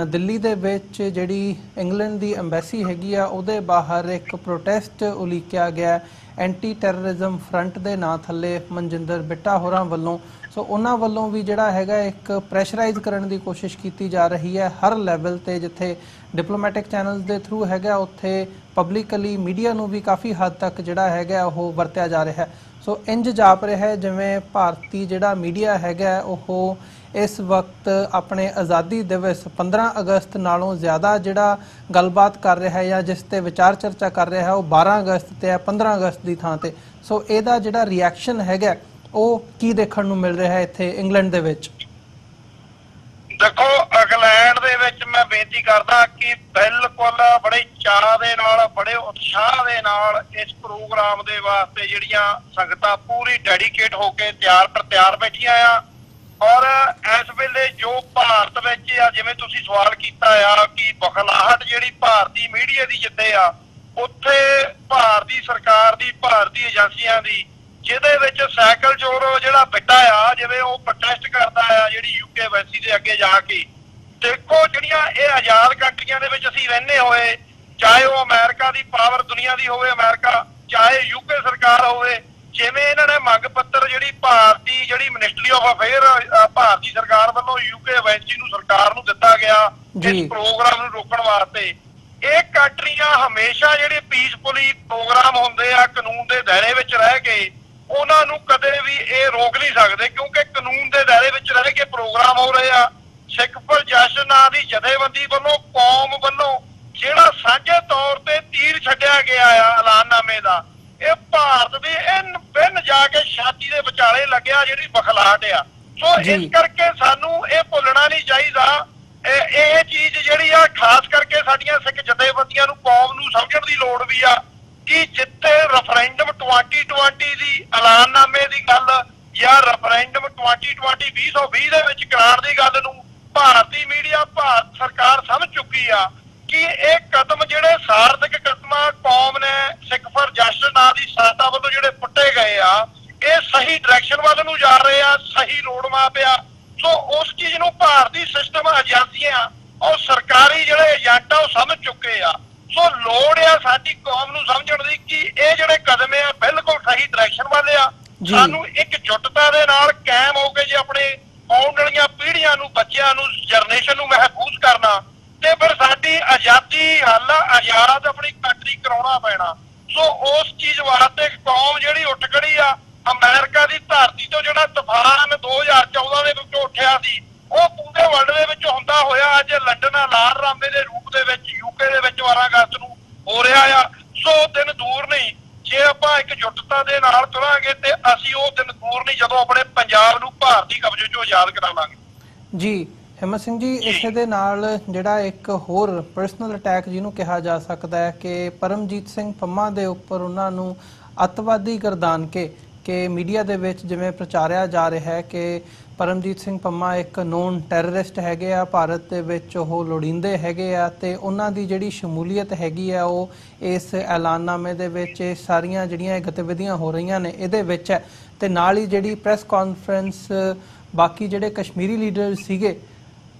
ਦਿੱਲੀ ਦੇ ਵਿੱਚ ਜਿਹੜੀ ਇੰਗਲੈਂਡ ਦੀ ਐਮਬੈਸੀ ਹੈਗੀ ਆ ਉਹਦੇ ਬਾਹਰ ਇੱਕ ਪ੍ਰੋਟੈਸਟ ਉਲੀਕਿਆ ਗਿਆ ਐਂਟੀ ਟੈਰਰਿਜ਼ਮ ਫਰੰਟ ਦੇ ਨਾਂ ਥੱਲੇ ਮਨਜਿੰਦਰ ਬਿੱਟਾ ਹੋਰਾਂ ਵੱਲੋਂ। ਸੋ ਉਹਨਾਂ ਵੱਲੋਂ ਵੀ ਜਿਹੜਾ ਹੈਗਾ ਇੱਕ ਪ੍ਰੈਸ਼ਰਾਈਜ਼ ਕਰਨ ਦੀ ਕੋਸ਼ਿਸ਼ ਕੀਤੀ ਜਾ ਰਹੀ ਹੈ ਹਰ ਲੈਵਲ ਤੇ, ਜਿੱਥੇ ਡਿਪਲੋਮੈਟਿਕ ਚੈਨਲਸ ਦੇ ਥਰੂ ਹੈਗਾ ਉੱਥੇ ਪਬਲਿਕਲੀ ਮੀਡੀਆ ਨੂੰ ਵੀ ਕਾਫੀ ਹੱਦ ਤੱਕ ਜਿਹੜਾ ਹੈਗਾ ਉਹ ਵਰਤਿਆ ਜਾ ਰਿਹਾ ਹੈ। ਸੋ ਇੰਜ ਜਾਪ ਰਿਹਾ ਹੈ ਜਿਵੇਂ ਭਾਰਤੀ ਜਿਹੜਾ ਮੀਡੀਆ ਹੈਗਾ ਉਹ ਇਸ ਵਕਤ ਆਪਣੇ ਆਜ਼ਾਦੀ ਦਿਵਸ 15 ਅਗਸਤ ਨਾਲੋਂ ਜ਼ਿਆਦਾ ਜਿਹੜਾ ਗੱਲਬਾਤ ਕਰ ਰਿਹਾ ਹੈ ਜਾਂ ਜਿਸ ਤੇ ਵਿਚਾਰ ਚਰਚਾ ਕਰ ਰਿਹਾ ਹੈ ਉਹ 12 ਅਗਸਤ ਤੇ ਹੈ 15 ਅਗਸਤ ਦੀ ਥਾਂ ਤੇ। ਸੋ ਇਹਦਾ ਜਿਹੜਾ ਰਿਐਕਸ਼ਨ ਹੈਗਾ ਉਹ ਕੀ ਦੇਖਣ ਨੂੰ ਮਿਲ ਰਿਹਾ ਹੈ ਇੱਥੇ ਇੰਗਲੈਂਡ ਦੇ ਵਿੱਚ? ਦੇਖੋ, ਇੰਗਲੈਂਡ ਦੇ ਵਿੱਚ ਮੈਂ ਬੇਨਤੀ ਕਰਦਾ ਕਿ ਬਿਲਕੁਲ ਬੜੇ ਚਾਅ ਦੇ ਨਾਲ, ਬੜੇ ਉਤਸ਼ਾਹ ਦੇ ਨਾਲ ਇਸ ਪ੍ਰੋਗਰਾਮ ਦੇ ਵਾਸਤੇ ਜਿਹੜੀਆਂ ਸੰਗਤਾਂ ਪੂਰੀ ਡੈਡੀਕੇਟ ਹੋ ਕੇ ਤਿਆਰ ਬੈਠੀਆਂ ਆ। ਔਰ ਇਸ ਵੇਲੇ ਜੋ ਭਾਰਤ ਵਿੱਚ ਆ, ਜਿਵੇਂ ਤੁਸੀਂ ਸਵਾਲ ਕੀਤਾ ਆ ਕਿ ਬਖਲਾਹਟ ਜਿਹੜੀ ਭਾਰਤੀ ਮੀਡੀਆ ਦੀ ਜਿੱਥੇ ਆ, ਉੱਥੇ ਭਾਰਤੀ ਸਰਕਾਰ ਦੀ, ਭਾਰਤੀ ਏਜੰਸੀਆਂ ਦੀ, ਜਿਹਦੇ ਵਿੱਚ ਸਾਈਕਲ ਚੋਰ ਜਿਹੜਾ ਬਿੱਟਾ ਆ ਜਿਵੇਂ ਉਹ ਪ੍ਰੋਟੈਸਟ ਕਰਦਾ ਆ ਜਿਹੜੀ ਯੂਕੇ ਐਮਬੈਸੀ ਦੇ ਅੱਗੇ ਜਾ ਕੇ। ਦੇਖੋ, ਜਿਹੜੀਆਂ ਇਹ ਆਜ਼ਾਦ ਕੰਟਰੀਆਂ ਦੇ ਵਿੱਚ ਅਸੀਂ ਰਹਿੰਦੇ ਹੋਏ, ਚਾਹੇ ਉਹ ਅਮਰੀਕਾ ਦੀ ਪਾਵਰ ਦੁਨੀਆ ਦੀ ਹੋਵੇ ਅਮਰੀਕਾ, ਚਾਹੇ ਯੂਕੇ ਸਰਕਾਰ ਹੋਵੇ, ਜਿਵੇਂ ਇਹਨਾਂ ਨੇ ਮੰਗ ਪੱਤਰ ਜਿਹੜੀ ਭਾਰਤੀ ਜਿਹੜੀ ਮਿਨਿਸਟਰੀ ਆਫ ਅਫੇਅਰ ਭਾਰਤੀ ਸਰਕਾਰ ਵੱਲੋਂ ਯੂਕੇ ਐਮਬੈਸੀ ਨੂੰ ਸਰਕਾਰ ਨੂੰ ਦਿੱਤਾ ਗਿਆ ਇਸ ਪ੍ਰੋਗਰਾਮ ਨੂੰ ਰੋਕਣ ਵਾਸਤੇ। ਇਹ ਕੰਟਰੀਆਂ ਹਮੇਸ਼ਾ ਜਿਹੜੇ ਪੀਸਫੁਲੀ ਪ੍ਰੋਗਰਾਮ ਹੁੰਦੇ ਆ ਕਾਨੂੰਨ ਦੇ ਦਾਇਰੇ ਵਿੱਚ ਰਹਿ ਕੇ, ਉਹਨਾਂ ਨੂੰ ਕਦੇ ਵੀ ਇਹ ਰੋਕ ਨਹੀਂ ਸਕਦੇ ਕਿਉਂਕਿ ਕਾਨੂੰਨ ਦੇ ਦਾਇਰੇ ਵਿੱਚ ਰਹਿ ਕੇ ਪ੍ਰੋਗਰਾਮ ਹੋ ਰਹੇ ਆ। ਸਿੱਖ ਫॉर ਜਸਟਿਸ ਨਾਂ ਦੀ ਜਥੇਬੰਦੀ ਵੱਲੋਂ ਕੌਮ ਵੱਲੋਂ ਜਿਹੜਾ ਸਾਂਝੇ ਤੌਰ ਤੇ ਤੀਰ ਛੱਡਿਆ ਗਿਆ ਆ ਐਲਾਨਨਾਮੇ ਦਾ, ਇਹ ਭਾਰਤ ਦੀ ਬਿਨ ਜਾ ਕੇ ਛਾਤੀ ਦੇ ਵਿਚਾਲੇ ਲੱਗਿਆ ਜਿਹੜੀ ਬਖਲਾਹਟ ਆ। ਸੋ ਇਸ ਕਰਕੇ ਸਾਨੂੰ ਇਹ ਭੁੱਲਣਾ ਨਹੀਂ ਚਾਹੀਦਾ। ਇਹ ਚੀਜ਼ ਜਿਹੜੀ ਆ ਖਾਸ ਕਰਕੇ ਸਾਡੀਆਂ ਸਿੱਖ ਜਥੇਬੰਦੀਆਂ ਨੂੰ, ਕੌਮ ਨੂੰ ਸਮਝਣ ਦੀ ਲੋੜ ਵੀ ਆ ਕਿ ਜਿੱਥੇ ਰੈਫਰੈਂਡਮ 2020 ਦੀ ਐਲਾਨਨਾਮੇ ਦੀ ਗੱਲ ਜਾਂ ਰੈਫਰੈਂਡਮ 2020 ਦੇ ਵਿੱਚ ਕਰਾਉਣ ਦੀ ਗੱਲ ਨੂੰ ਭਾਰਤ ਮੀਡੀਆ ਭਾਰਤ ਸਰਕਾਰ ਸਮਝ ਚੁੱਕੀ ਆ ਕਿ ਇਹ ਕਦਮ ਜਿਹੜੇ ਸਾਰਥਕ ਕਦਮ ਕੌਮ ਨੇ ਸਿੱਖ ਫॉर ਜਸਟਿਸ ਨਾਂ ਦੀ ਸੰਸਥਾ ਵੱਲੋਂ ਜਿਹੜੇ ਪੁੱਟੇ ਗਏ ਆ, ਇਹ ਸਹੀ ਡਾਇਰੈਕਸ਼ਨ ਵੱਲ ਨੂੰ ਜਾ ਰਹੇ ਆ, ਸਹੀ ਰੋਡ ਮੈਪ ਆ। ਸੋ ਉਸ ਚੀਜ਼ ਨੂੰ ਭਾਰਤੀ ਸਿਸਟਮ ਏਜੰਸੀਆਂ ਔਰ ਸਰਕਾਰੀ ਜਿਹੜੇ ਏਜੰਟ ਆ ਉਹ ਸਮਝ ਚੁੱਕੇ ਆ। ਸੋ ਲੋੜ ਆ ਸਾਡੀ ਕੌਮ ਨੂੰ ਸਮਝਣ ਦੀ ਕਿ ਇਹ ਜਿਹੜੇ ਕਦਮ ਆ ਬਿਲਕੁਲ ਸਹੀ ਡਾਇਰੈਕਸ਼ਨ ਵਾਲੇ ਆ। ਸਾਨੂੰ ਇਕਜੁੱਟਤਾ ਦੇ ਨਾਲ ਕਾਇਮ ਹੋ ਕੇ ਜੇ ਆਪਣੇ ਆਉਣ ਵਾਲੀਆਂ ਪੀੜ੍ਹੀਆਂ ਨੂੰ, ਬੱਚਿਆਂ ਨੂੰ, ਜਨਰੇਸ਼ਨ ਨੂੰ ਮਹਿਫੂਜ਼ ਕਰਨਾ ਤੇ ਫਿਰ ਸਾਡੀ ਆਜ਼ਾਦੀ ਹੱਲ ਆਜ਼ਾਦ ਆਪਣੀ ਕੰਟਰੀ ਕਰਾਉਣਾ ਪੈਣਾ। ਸੋ ਉਸ ਚੀਜ਼ ਵਾਸਤੇ ਕੌਮ ਜਿਹੜੀ ਉੱਠ ਖੜੀ ਆ। ਅਮਰੀਕਾ ਦੀ ਧਰਤੀ ਤੋਂ ਜਿਹੜਾ ਤੂਫਾਨ 2014 ਦੇ ਵਿੱਚ ਉੱਠਿਆ ਸੀ, ਉਹ ਪੂਰੇ ਵਰਲਡ ਦੇ ਵਿੱਚ ਹੁੰਦਾ ਹੋਇਆ ਅੱਜ ਲੰਡਨ ਲਾਲ ਰਾਮੇ ਦੇ ਰੂਪ ਦੇ ਵਿੱਚ ਯੂਕੇ ਦੇ ਵਿੱਚ 12 ਅਗਸਤ ਨੂੰ ਹੋ ਰਿਹਾ ਆ। ਸੋ ਦਿਨ ਦੂਰ ਨਹੀਂ, ਜੇ ਆਪਾਂ ਇਕਜੁੱਟਤਾ ਦੇ ਨਾਲ ਤੁਰਾਂਗੇ ਤੇ ਅਸੀਂ ਉਹ ਦਿਨ ਦੂਰ ਨਹੀਂ ਜਦੋਂ ਆਪਣੇ ਪੰਜਾਬ ਨੂੰ ਭਾਰਤੀ ਕਬਜ਼ੇ ਚੋਂ ਆਜ਼ਾਦ ਕਰਾਵਾਂਗੇ। ਜੀ ਹਿੰਮਤ ਸਿੰਘ ਜੀ, ਇਸੇ ਦੇ ਨਾਲ ਜਿਹੜਾ ਇੱਕ ਹੋਰ ਪਰਸਨਲ ਅਟੈਕ ਜਿਹਨੂੰ ਕਿਹਾ ਜਾ ਸਕਦਾ ਹੈ ਕਿ ਪਰਮਜੀਤ ਸਿੰਘ ਪੰਮਾ ਦੇ ਉੱਪਰ ਉਹਨਾਂ ਨੂੰ ਅੱਤਵਾਦੀ ਗਰਦਾਨ ਕਿ ਮੀਡੀਆ ਦੇ ਵਿੱਚ ਜਿਵੇਂ ਪ੍ਰਚਾਰਿਆ ਜਾ ਰਿਹਾ ਹੈ ਕਿ ਪਰਮਜੀਤ ਸਿੰਘ ਪੰਮਾ ਇੱਕ ਨੋਨ ਟੈਰਰਿਸਟ ਹੈਗੇ ਆ, ਭਾਰਤ ਦੇ ਵਿੱਚ ਉਹ ਲੋੜੀਂਦੇ ਹੈਗੇ ਆ ਤੇ ਉਹਨਾਂ ਦੀ ਜਿਹੜੀ ਸ਼ਮੂਲੀਅਤ ਹੈਗੀ ਆ ਉਹ ਇਸ ਐਲਾਨਨਾਮੇ ਦੇ ਵਿੱਚ ਸਾਰੀਆਂ ਜਿਹੜੀਆਂ ਗਤੀਵਿਧੀਆਂ ਹੋ ਰਹੀਆਂ ਨੇ ਇਹਦੇ ਵਿੱਚ ਹੈ। ਤੇ ਨਾਲ ਹੀ ਜਿਹੜੀ ਪ੍ਰੈਸ ਕਾਨਫਰੰਸ ਬਾਕੀ ਜਿਹੜੇ ਕਸ਼ਮੀਰੀ ਲੀਡਰ ਸੀਗੇ,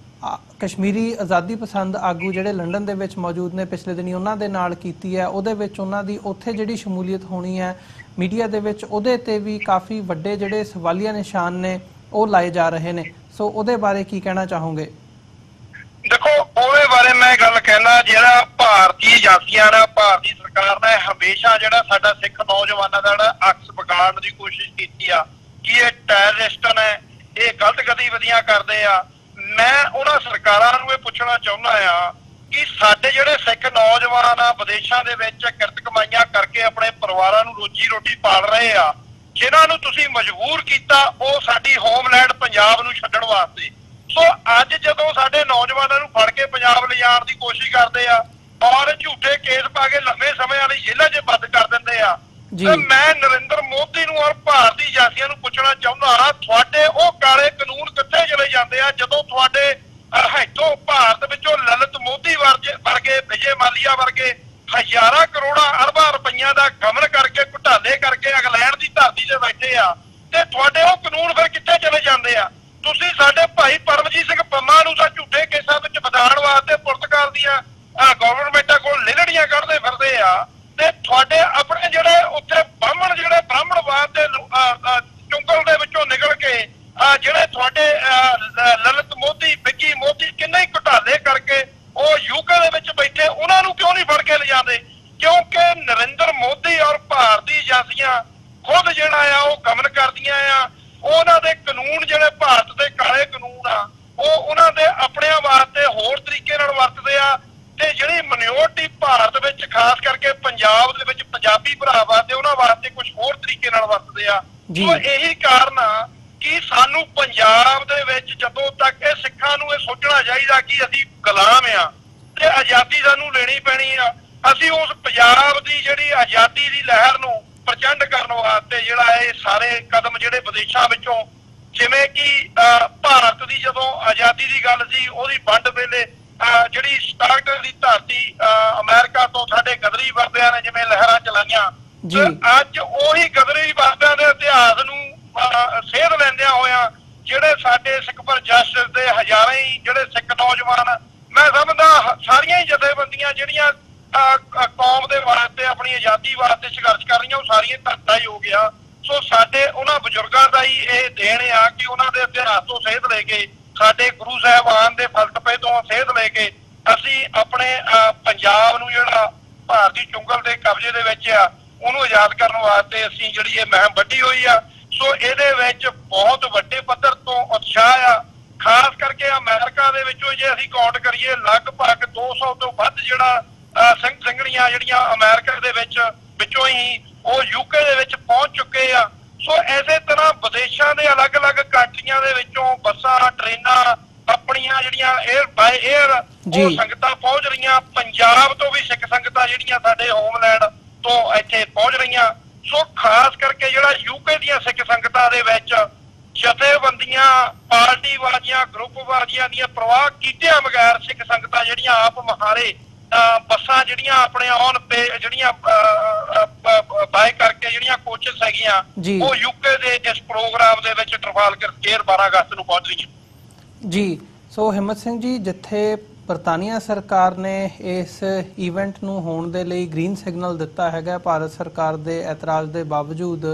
ਕਸ਼ਮੀਰੀ ਆਜ਼ਾਦੀ ਪਸੰਦ ਆਗੂ ਜਿਹੜੇ ਲੰਡਨ ਦੇ ਵਿੱਚ ਮੌਜੂਦ ਨੇ ਪਿਛਲੇ ਦਿਨੀ, ਉਹਨਾਂ ਦੇ ਨਾਲ ਕੀਤੀ ਹੈ, ਉਹਦੇ ਵਿੱਚ ਉਹਨਾਂ ਦੀ ਉੱਥੇ ਜਿਹੜੀ ਸ਼ਮੂਲੀਅਤ ਹੋਣੀ ਹੈ ਮੀਡੀਆ ਦੇ ਵਿੱਚ, ਉਹਦੇ ਤੇ ਵੀ ਕਾਫੀ ਵੱਡੇ ਜਿਹੜੇ ਸਵਾਲੀਆ ਨਿਸ਼ਾਨ ਨੇ ਉਹ ਲਾਏ ਜਾ ਰਹੇ ਨੇ। ਸੋ ਉਹਦੇ ਬਾਰੇ ਕੀ ਕਹਿਣਾ ਚਾਹੋਗੇ? ਦੇਖੋ, ਉਹਦੇ ਬਾਰੇ ਮੈਂ ਗੱਲ ਕਹਿਣਾ, ਜਿਹੜਾ ਭਾਰਤੀ ਏਜੰਸੀਆਂ ਨੇ, ਭਾਰਤੀ ਸਰਕਾਰ ਨੇ ਹਮੇਸ਼ਾ ਜਿਹੜਾ ਸਾਡਾ ਸਿੱਖ ਨੌਜਵਾਨਾਂ ਦਾ ਜਿਹੜਾ ਅਕਸ ਵਿਗਾੜਨ ਦੀ ਕੋਸ਼ਿਸ਼ ਕੀਤੀ ਆ ਕਿ ਇਹ ਟੈਰਰਿਸਟ ਨੇ, ਇਹ ਗਲਤ ਗਤੀਵਿਧੀਆਂ ਕਰਦੇ ਆ। ਮੈਂ ਉਹਨਾਂ ਸਰਕਾਰਾਂ ਨੂੰ ਇਹ ਪੁੱਛਣਾ ਚਾਹੁੰਦਾ ਆ ਕਿ ਸਾਡੇ ਜਿਹੜੇ ਸਿੱਖ ਨੌਜਵਾਨ ਆ ਵਿਦੇਸ਼ਾਂ ਦੇ ਵਿੱਚ ਕਿਰਤ ਕਮਾਈਆਂ ਕਰਕੇ ਆਪਣੇ ਪਰਿਵਾਰਾਂ ਨੂੰ ਰੋਜੀ ਰੋਟੀ ਪਾਲ ਰਹੇ ਆ, ਜਿਨ੍ਹਾਂ ਨੂੰ ਤੁਸੀਂ ਮਜਬੂਰ ਕੀਤਾ ਉਹ ਸਾਡੀ ਹੋਮਲੈਂਡ ਪੰਜਾਬ ਨੂੰ ਛੱਡਣ ਵਾਸਤੇ। ਸੋ ਅੱਜ ਜਦੋਂ ਸਾਡੇ ਨੌਜਵਾਨਾਂ ਨੂੰ ਫੜ ਕੇ ਪੰਜਾਬ ਲਿਜਾਣ ਦੀ ਕੋਸ਼ਿਸ਼ ਕਰਦੇ ਆ ਔਰ ਝੂਠੇ ਕੇਸ ਪਾ ਕੇ ਲੰਬੇ ਸਮੇਂ ਲਈ ਜੇਲ੍ਹਾਂ 'ਚ ਬੰਦ ਕਰ ਦਿੰਦੇ ਆ, ਤੇ ਮੈਂ ਨਰਿੰਦਰ ਮੋਦੀ ਨੂੰ ਔਰ ਭਾਰਤੀ ਏਜੰਸੀਆਂ ਨੂੰ ਪੁੱਛਣਾ ਚਾਹੁੰਦਾ, ਤੁਹਾਡੇ ਉਹ ਕਾਲੇ ਕਾਨੂੰਨ ਕਿੱਥੇ ਚਲੇ ਜਾਂਦੇ ਆ ਜਦੋਂ ਤੁਹਾਡੇ ਇੱਥੋਂ ਭਾਰਤ ਵਿੱਚੋਂ ਲਲਿਤ ਮੋਦੀ ਵਰਗੇ, ਵਿਜੇ ਮਾਲੀਆ ਵਰਗੇ ਹਜ਼ਾਰਾਂ ਕਰੋੜਾਂ ਅਰਬਾਂ ਰੁਪਈਆਂ ਦਾ ਗਮਨ ਕਰਕੇ, ਘੁਟਾਲੇ ਕਰਕੇ ਇੰਗਲੈਂਡ ਦੀ ਧਰਤੀ ਤੇ ਬੈਠੇ ਆ, ਤੇ ਤੁਹਾਡੇ ਉਹ ਕਾਨੂੰਨ ਫਿਰ ਕਿੱਥੇ ਚਲੇ ਜਾਂਦੇ ਆ? ਤੁਸੀਂ ਸਾਡੇ ਭਾਈ ਪਰਮਜੀਤ ਸਿੰਘ ਪੰਮਾ ਨੂੰ ਤਾਂ ਝੂਠੇ ਕੇਸਾਂ ਵਿੱਚ ਵਧਾਉਣ ਵਾਸਤੇ ਪੁਰਤਗਾਲ ਦੀਆਂ ਗਵਰਨਮੈਂਟਾਂ ਕੋਲ ਲਿਲੜੀਆਂ ਕੱਢਦੇ ਫਿਰਦੇ ਆ, ਤੇ ਤੁਹਾਡੇ ਆਪਣੇ ਜਿਹੜੇ ਉੱਥੇ ਬ੍ਰਾਹਮਣ, ਜਿਹੜੇ ਬ੍ਰਾਹਮਣਵਾਦ ਦੇ ਚੁੰਗਲ ਦੇ ਵਿੱਚੋਂ ਨਿਕਲ ਕੇ ਜਿਹੜੇ ਤੁਹਾਡੇ ਲਲਿਤ ਮੋਦੀ, ਵਿੱਕੀ ਮੋਦੀ ਕਿੰਨੇ ਹੀ ਘੁਟਾਲੇ ਕਰਕੇ ਉਹ ਯੂਕੇ ਦੇ ਵਿੱਚ ਬੈਠੇ, ਉਹਨਾਂ ਨੂੰ ਕਿਉਂ ਨਹੀਂ ਫੜ ਕੇ ਲਿਜਾਂਦੇ? ਕਿਉਂਕਿ ਨਰਿੰਦਰ ਮੋਦੀ ਔਰ ਭਾਰਤੀ ਏਜੰਸੀਆਂ ਖੁਦ ਜਿਹੜਾ ਆ ਉਹ ਗਮਨ ਕਰਦੀਆਂ ਆ। ਉਹਨਾਂ ਦੇ ਕਾਨੂੰਨ ਜਿਹੜੇ ਭਾਰਤ ਦੇ ਕਾਲੇ ਕਾਨੂੰਨ ਆ ਉਹ ਉਹਨਾਂ ਦੇ ਆਪਣਿਆਂ ਵਾਸਤੇ ਹੋਰ ਤਰੀਕੇ ਨਾਲ ਵਰਤਦੇ ਆ, ਤੇ ਜਿਹੜੀ ਮਿਨੋਰਟੀ ਭਾਰਤ ਵਿੱਚ ਖਾਸ ਕਰਕੇ ਪੰਜਾਬ ਦੇ ਵਿੱਚ ਪੰਜਾਬੀ ਭਰਾ ਵਾਸਤੇ ਉਹਨਾਂ ਵਾਸਤੇ ਕੁਝ ਹੋਰ ਤਰੀਕੇ ਨਾਲ ਵਰਤਦੇ ਆ। ਸੋ ਇਹੀ ਕਾਰਨ ਆ ਕਿ ਸਾਨੂੰ ਪੰਜਾਬ ਦੇ ਵਿੱਚ ਜਦੋਂ ਤੱਕ ਇਹ ਸਿੱਖਾਂ ਨੂੰ ਇਹ ਸੋਚਣਾ ਚਾਹੀਦਾ ਕਿ ਅਸੀਂ ਗੁਲਾਮ ਆ ਤੇ ਆਜ਼ਾਦੀ ਸਾਨੂੰ ਲੈਣੀ ਪੈਣੀ ਆ। ਅਸੀਂ ਉਸ ਪੰਜਾਬ ਦੀ ਜਿਹੜੀ ਆਜ਼ਾਦੀ ਦੀ ਲਹਿਰ ਨੂੰ ਪ੍ਰਚੰਡ ਕਰਨ ਵਾਸਤੇ ਜਿਹੜਾ ਇਹ ਸਾਰੇ ਕਦਮ ਜਿਹੜੇ ਵਿਦੇਸ਼ਾਂ ਵਿੱਚੋਂ, ਜਿਵੇਂ ਕਿ ਭਾਰਤ ਦੀ ਜਦੋਂ ਆਜ਼ਾਦੀ ਦੀ ਗੱਲ ਸੀ ਉਹਦੀ ਵੰਡ ਵੇਲੇ ਜਿਹੜੀ ਸਟਾਰਟ ਦੀ ਧਰਤੀ ਅਮਰੀਕਾ ਤੋਂ ਸਾਡੇ ਗਦਰੀ ਵਰਦਿਆਂ ਨੇ ਜਿਵੇਂ ਲਹਿਰਾਂ ਚਲਾਈਆਂ, ਅੱਜ ਉਹੀ ਗਦਰੀ ਵਰਦਿਆਂ ਦੇ ਇਤਿਹਾਸ ਨੂੰ ਸੇਧ ਲੈਂਦਿਆਂ ਹੋਇਆਂ ਜਿਹੜੇ ਸਾਡੇ ਸਿੱਖ ਫॉर ਜਸਟਿਸ ਦੇ ਹਜ਼ਾਰਾਂ ਹੀ ਜਿਹੜੇ ਸਿੱਖ ਨੌਜਵਾਨ, ਮੈਂ ਸਮਝਦਾ ਸਾਰੀਆਂ ਹੀ ਜਥੇਬੰਦੀਆਂ ਜਿਹੜੀਆਂ ਕੌਮ ਦੇ ਵਾਸਤੇ, ਆਪਣੀ ਆਜ਼ਾਦੀ ਵਾਸਤੇ ਸੰਘਰਸ਼ ਕਰ ਰਹੀਆਂ, ਉਹ ਸਾਰੀਆਂ ਧਰਤਾ ਹੀ ਹੋ ਗਿਆ। ਸੋ ਸਾਡੇ ਉਹਨਾਂ ਬਜ਼ੁਰਗਾਂ ਦਾ ਹੀ ਇਹ ਦੇਣ ਆ ਕਿ ਉਹਨਾਂ ਦੇ ਇਤਿਹਾਸ ਤੋਂ ਸੇਧ ਲੈ ਕੇ, ਸਾਡੇ ਗੁਰੂ ਸਾਹਿਬਾਨ ਦੇ ਫਲਸਫੇ ਤੋਂ ਸੇਧ ਲੈ ਕੇ ਅਸੀਂ ਆਪਣੇ ਪੰਜਾਬ ਨੂੰ ਜਿਹੜਾ ਭਾਰਤੀ ਚੁੰਗਲ ਦੇ ਕਬਜ਼ੇ ਦੇ ਵਿੱਚ ਆ ਉਹਨੂੰ ਆਜ਼ਾਦ ਕਰਨ ਵਾਸਤੇ ਅਸੀਂ ਜਿਹੜੀ ਇਹ ਮੁਹਿੰਮ ਵੱਢੀ ਹੋਈ ਆ। ਸੋ ਇਹਦੇ ਵਿੱਚ ਬਹੁਤ ਵੱਡੇ ਪੱਧਰ ਤੋਂ ਉਤਸ਼ਾਹ ਆ, ਖਾਸ ਕਰਕੇ ਅਮਰੀਕਾ ਦੇ ਵਿੱਚੋਂ ਜੇ ਅਸੀਂ ਕਾਊਂਟ ਕਰੀਏ ਲਗਭਗ 200 ਤੋਂ ਵੱਧ ਜਿਹੜਾ ਸਿੰਘ ਸਿੰਘਣੀਆਂ ਜਿਹੜੀਆਂ ਅਮਰੀਕਾ ਦੇ ਵਿੱਚੋਂ ਹੀ ਉਹ ਯੂਕੇ ਦੇ ਵਿੱਚ ਪਹੁੰਚ ਚੁੱਕੇ ਆ। ਸੋ ਇਸੇ ਤਰ੍ਹਾਂ ਵਿਦੇਸ਼ਾਂ ਦੇ ਅਲੱਗ-ਅਲੱਗ ਕੰਟਰੀਆਂ ਦੇ ਵਿੱਚੋਂ ਬੱਸਾਂ, ਟ੍ਰੇਨਾਂ ਆਪਣੀਆਂ ਜਿਹੜੀਆਂ 에ਅਰ ਬਾਏ 에ਅਰ ਉਹ ਸੰਗਤਾਂ ਪਹੁੰਚ ਰਹੀਆਂ। ਪੰਜਾਬ ਤੋਂ ਵੀ ਸਿੱਖ ਸੰਗਤਾਂ ਜਿਹੜੀਆਂ ਸਾਡੇ ਹੋਮਲੈਂਡ ਤੋਂ ਇੱਥੇ ਪਹੁੰਚ ਰਹੀਆਂ। ਸੋ ਖਾਸ ਕਰਕੇ ਜਿਹੜਾ ਯੂਕੇ ਦੀਆਂ ਸਿੱਖ ਸੰਗਤਾਂ ਦੇ ਵਿੱਚ ਜਥੇਬੰਦੀਆਂ, ਪਾਰਟੀਵਾਦੀਆਂ, ਗਰੁੱਪਵਾਦੀਆਂ ਦੀਆਂ ਪ੍ਰਵਾਹ ਕੀਤੇ ਕੀਤਿਆਂ ਬਗੈਰ ਸਿੱਖ ਸੰਗਤਾਂ ਜਿਹੜੀਆਂ ਆਪ ਮਹਾਰੇ ਬੱਸਾਂ ਜਿਹੜੀਆਂ ਆਪਣੇ ਔਨ ਪੇ ਜਿਹੜੀਆਂ ਬਾਏ ਕਰਕੇ ਜਿਹੜੀਆਂ ਕੋਚਸ ਹੈਗੀਆਂ ਉਹ ਯੂਕੇ ਦੇ ਇਸ ਪ੍ਰੋਗਰਾਮ ਦੇ ਵਿੱਚ ਟਰਫਾਲਗਰ ਸਕੁਆਇਰ 12 ਅਗਸਤ ਨੂੰ ਪਹੁੰਚ ਰਹੀਆਂ ਜੀ। ਸੋ ਹਿੰਮਤ ਸਿੰਘ ਜੀ, ਜਿੱਥੇ ਬਰਤਾਨੀਆ ਸਰਕਾਰ ਨੇ ਇਸ ਇਵੈਂਟ ਨੂੰ ਹੋਣ ਦੇ ਲਈ ਗ੍ਰੀਨ ਸਿਗਨਲ ਦਿੱਤਾ ਹੈਗਾ ਭਾਰਤ ਸਰਕਾਰ ਦੇ ਇਤਰਾਜ਼ ਦੇ ਬਾਵਜੂਦ,